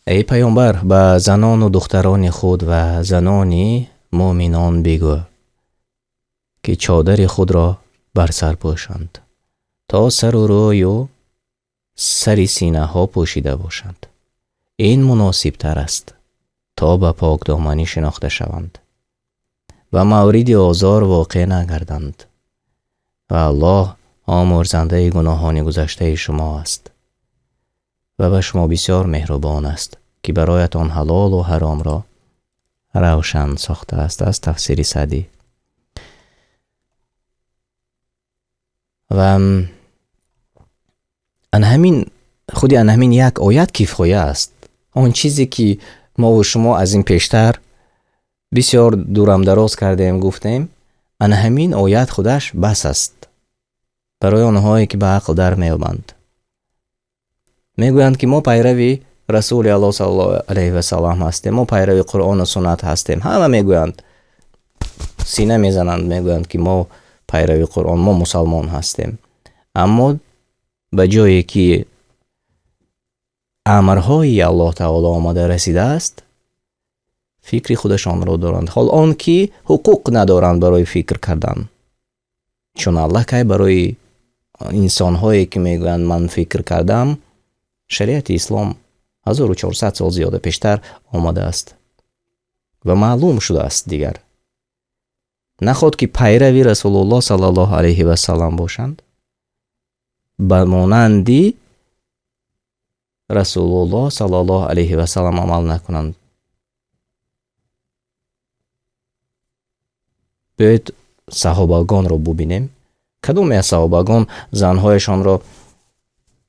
ای پیامبر به زنان و دختران خود و زنان مؤمنان بگو که چادر خود را بر سر پوشند تا سر و روی و سر سینه ها پوشیده باشند. این مناسب تر است تا به پاک دامنی شناخته شوند و مورد آزار واقع نگردند و الله آمرزنده گناهان گذشته شما است و به شما بسیار مهربان است که برایتان حلال و حرام را روشن ساخته است. از تفسیر سعدی. و خودی همین یک آیت کفایه است. آن چیزی که ما و شما از این پیشتر بسیار دورم دراز کردیم گفتیم، همین آیت خودش بس است برای آنهایی که به عقل در میابند. میگویند که ما پیروی رسول الله صلی الله علیه و سلم هستیم، ما پیروی قرآن و سنت هستیم. همه میگویند، سینه میزنند، میگویند که ما پیروی قرآن، ما مسلمان هستیم. اما به جایی که امرهای الله تعالی آمده رسیده است فکری خودشان را دارند، حال آن که حقوق ندارند برای فکر کردن. چون الله که برای انسانهایی که میگویند من فکر کردم، شریعت اسلام 1400 سال زیاده پیشتر آمده است و معلوم شده است دیگر. نخواد که پیروی رسول الله صلی الله علیه و سلم باشند، به مانندی رسول الله صلی الله علیه و سلم عمل نکنند. بیایید صحابگان رو ببینیم. کدوم از صحابگان زنهایشان را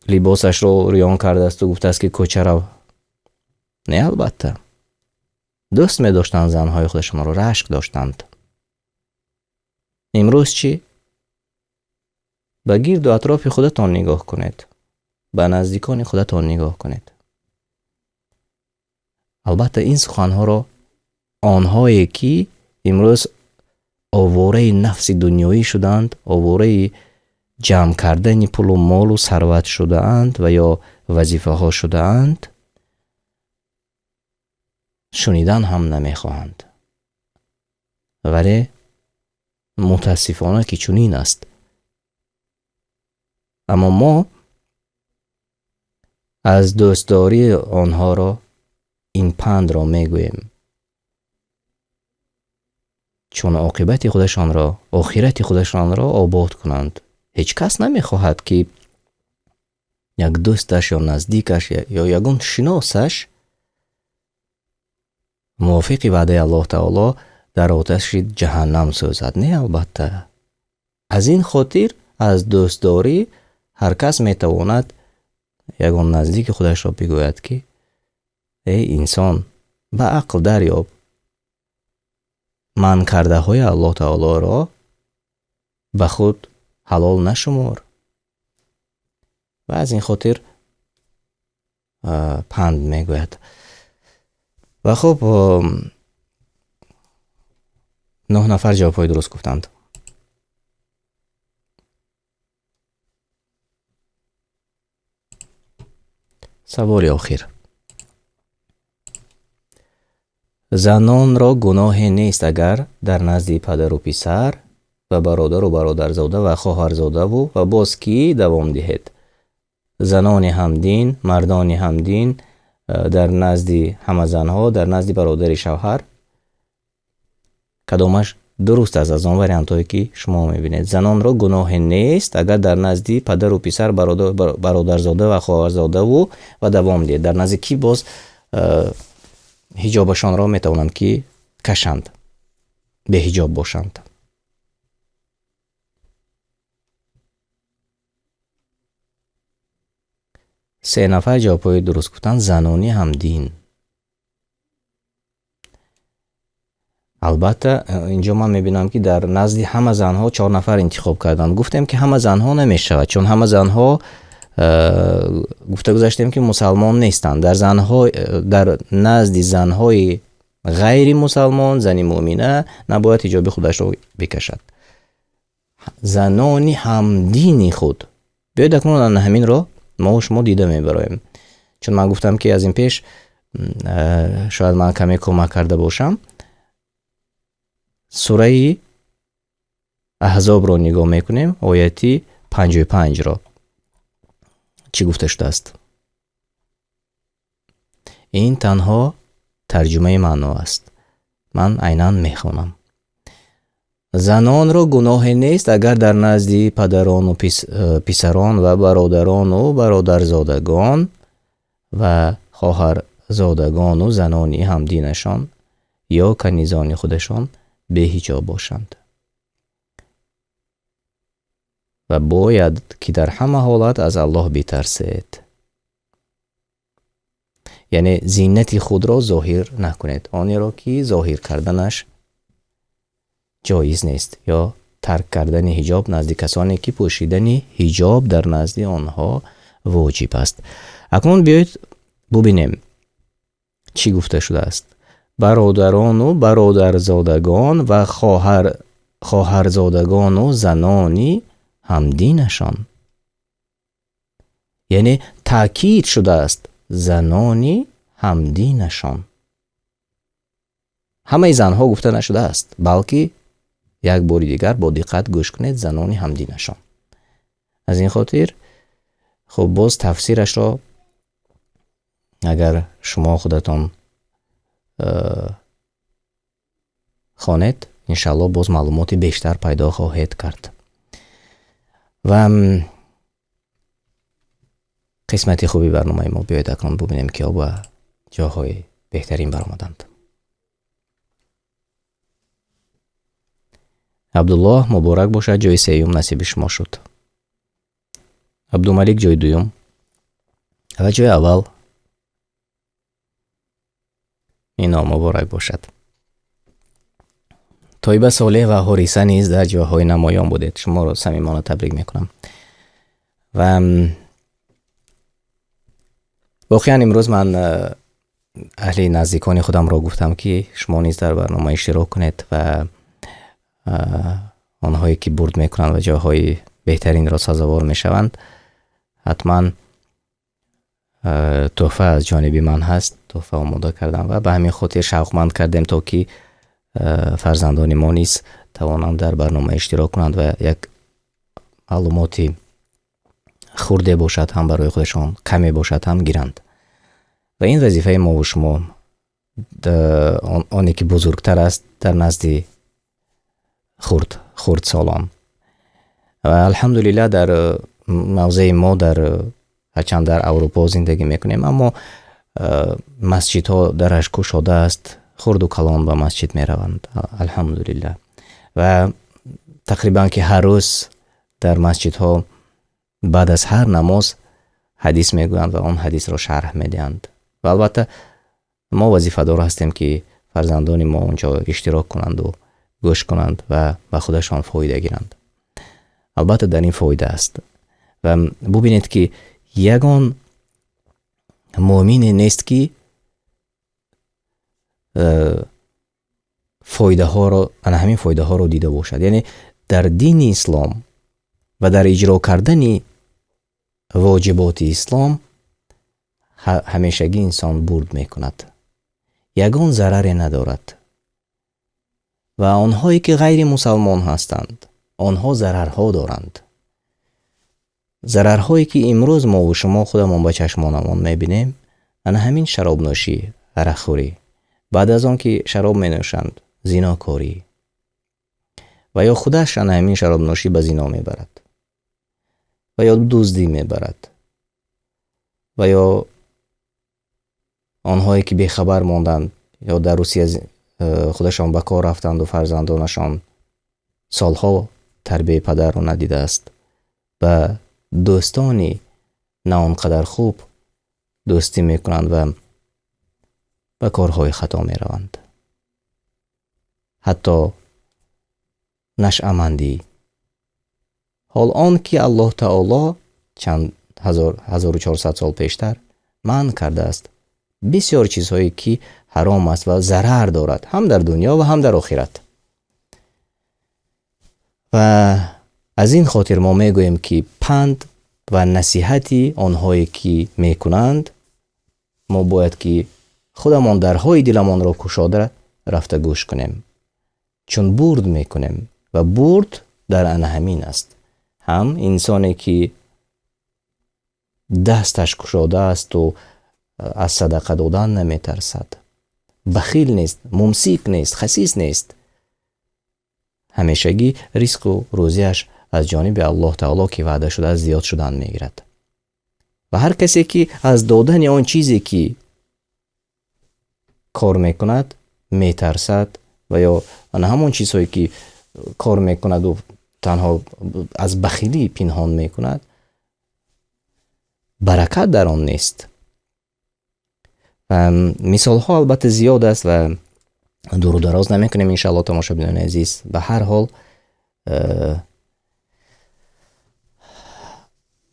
لباسش رو ریان کرده است و گفته است که کوچه رو؟ نه، البته دوست می داشتند زنهای خودشان رو، رشک داشتند. امروز چی؟ به گرد و اطراف خودتان نگاه کنید، به نزدیکان خودتان نگاه کنید. البته این سخنها را آنهایی که امروز آواره نفس دنیایی شدند، آواره جمع کردن پول و مال و ثروت شده اند و یا وظیفه ها شده اند، شنیدن هم نمیخواهند. ولی متاسفانه که چنین است. اما ما از دوستداری آنها را این پند را میگوییم، چون عاقبت خودشان را، آخرت خودشان را آباد کنند. هیچ کس نمیخواهد که یک دوستش یا نزدیکش یا یگان شناسش موافق وعده الله تعالی در آتش جهنم سوزد. نه البته. از این خاطر از دوستداری هر کس میتواند یگان نزدیک خودش را بگوید که ای انسان، به عقل دریاب، من کرده های الله تعالی را به خود حلال نشمار. و از این خاطر پند میگوید. و خب 9 نفر جوابهای درست گفتند. سوال آخر. زنان را گناه نیست اگر در نزد پدر و پسر و برادر و برادرزاده و خواهرزاده و باز کی دوام دهید. زنان همدین، مردان همدین در نزد همه زنها، در نزد برادر شوهر، کدامش درست است از آن وریانت هایی که شما میبینید. زنان را گناه نیست اگر در نزد پدر و پسر، برادرزاده و خواهرزاده و دوام دهید. در نزد کی باز حجابشان را میتوانند که کشند، به حجاب باشند. سه نفر جوابهای درست گفتند. زنانی همدین. البته اینجا من میبینم که در نزد همه زنها 4 نفر انتخاب کردند. گفتیم که همه زنها نمیشود، چون همه زنها گفته گذاشتیم که مسلمان نیستند. در نزد زنهای غیر مسلمان، زنی مؤمنه نباید حجاب خودش رو بکشد. زنانی همدینی خود، بیاید اکنون همین را ما و شما دیده میبرایم. چون من گفتم که از این پیش شاید من کمی کمک کرده باشم. سوره احزاب را نگاه میکنیم، آیه 55 را چی گفته شده است؟ این تنها ترجمه معنا است. من عیناً میخوانم. زنان را گناه نیست اگر در نزد پدران و پسران و برادران و برادرزادگان و خواهرزادگان و زنانی همدینشان یا کنیزان خودشان به حجاب باشند. و باید که در همه حالت از الله بترسید. یعنی زینت خود را ظاهر نکنید، آنی را که ظاهر کردنش جایز نیست، یا ترک کردن حجاب نزد کسانی که پوشیدن حجاب در نزد آنها واجب است. اکنون بیایید ببینیم چی گفته شده است. برادران و برادرزادگان و خواهرزادگان و زنانی همدینشان. یعنی تاکید شده است زنانی همدینشان. همه زنها گفته نشده است، بلکه یک بار دیگر با دقت گوش کنید، زنانی همدینشان. از این خاطر خب باز تفسیرش را اگر شما خودتان خوانید انشالله باز معلومات بیشتر پیدا خواهید کرد. و قسمت خوبی برنامه ما بیاید اکنون ببینیم که با جاهای بهترین برآمدند. عبدالله مبارک باشد، جای سیوم نصیب شما شد. عبدالملک جای دوم و جای اول اینا مبارک باشد. طیبه صالح و حریصه نیز در جاهای نمایان بودید. شما را صمیمانه تبریک میکنم. و واقعا امروز من اهل نزدیکان خودم را گفتم که شما نیز در برنامه اشتراک کنید و آنهایی که برد میکنند و جاهای بهترین را سزاوار می شوند، حتما تحفه از جانب من هست، تحفه آماده کردم و به همین خاطر شوقمند کردیم تا که فرزندان ما نیز توانند در برنامه اشتراک کنند و یک معلوماتی خورده باشد هم برای خودشان، کمی باشد هم گیرند. و این وظیفه ما و شما، آنی که بزرگتر است در نزد خرد سالان. و الحمدلله در موضع ما هرچند در اروپا زندگی میکنیم، اما مسجد ها درش گشاده است، خرد و کلان به مسجد می روند الحمدلله. و تقریبا که هر روز در مسجد ها بعد از هر نماز حدیث میگویند و آن حدیث را شرح میدهند. و البته ما وظیفه دار هستیم که فرزندان ما اونجا اشتراک کنند و گوش کنند و به خودشان فایده گیرند. البته در این فایده است. و ببینید که یگان مؤمن نیست که فایده ها را، همین فایده ها را دیده باشد. یعنی در دین اسلام و در اجرا کردن واجبات اسلام همیشگی انسان برد می کند، یگان ضرر ندارد. و آنهایی که غیر مسلمان هستند آنها ضررها دارند. ضررهایی که امروز ما و شما خودمون با چشمانمون میبینیم، همین شراب نوشی، عرق خوری، بعد از آن که شراب می نوشند زیناکاری، و یا خودش همین شراب نوشی به زینا میبرد و یا دزدی میبرد، و یا آنهایی که بیخبر ماندند یا در روسیه خودشان به کار رفتند و فرزندانشان سالها تربیت پدر رو ندیده است، و دوستانی نه آنقدر خوب دوستی میکنند و به کارهای خطا میروند. حتی نشأمندی، حال آن که الله تعالی چند 1400 سال پیشتر منع کرده است بسیار چیزهایی که حرام است و ضرر دارد، هم در دنیا و هم در آخرت. و از این خاطر ما میگوییم که پند و نصیحتی آنهایی که میکنند ما باید که خودمان درهای دلمان را گشاده رفته گوش کنیم، چون برد میکنیم و برد در آن همین است. هم انسانی که دستش گشاده است و از صدقه دادن نمیترسد، بخیل نیست، ممسیک نیست، خسیس نیست، همیشگی رزق و روزیش از جانب الله تعالی که وعده شده از زیاد شدن میگیرد. و هر کسی که از دادن آن چیزی که کار میکند میترسد و یا همون چیزهایی که کار میکند و تنها از بخیلی پنهان میکند، برکت در آن نیست. مثال ها البته زیاد است و دور و دراز نمیکنیم انشاءالله تماشابینان عزیز. به هر حال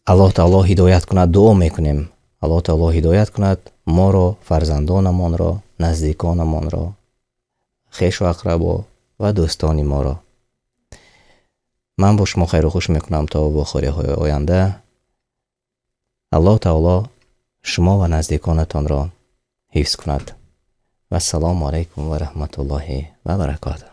الله تعالی هدایت کند، دعا میکنیم الله تعالی هدایت کند ما را، فرزندانمان را، نزدیکانمان را، خویش و اقربا و دوستان ما را. من با شما خیر و خوش میکنم تا با خوری های آینده. الله تعالی شما و نزدیکانتان را حفظ کند. و السلام علیکم و رحمت الله و برکاته.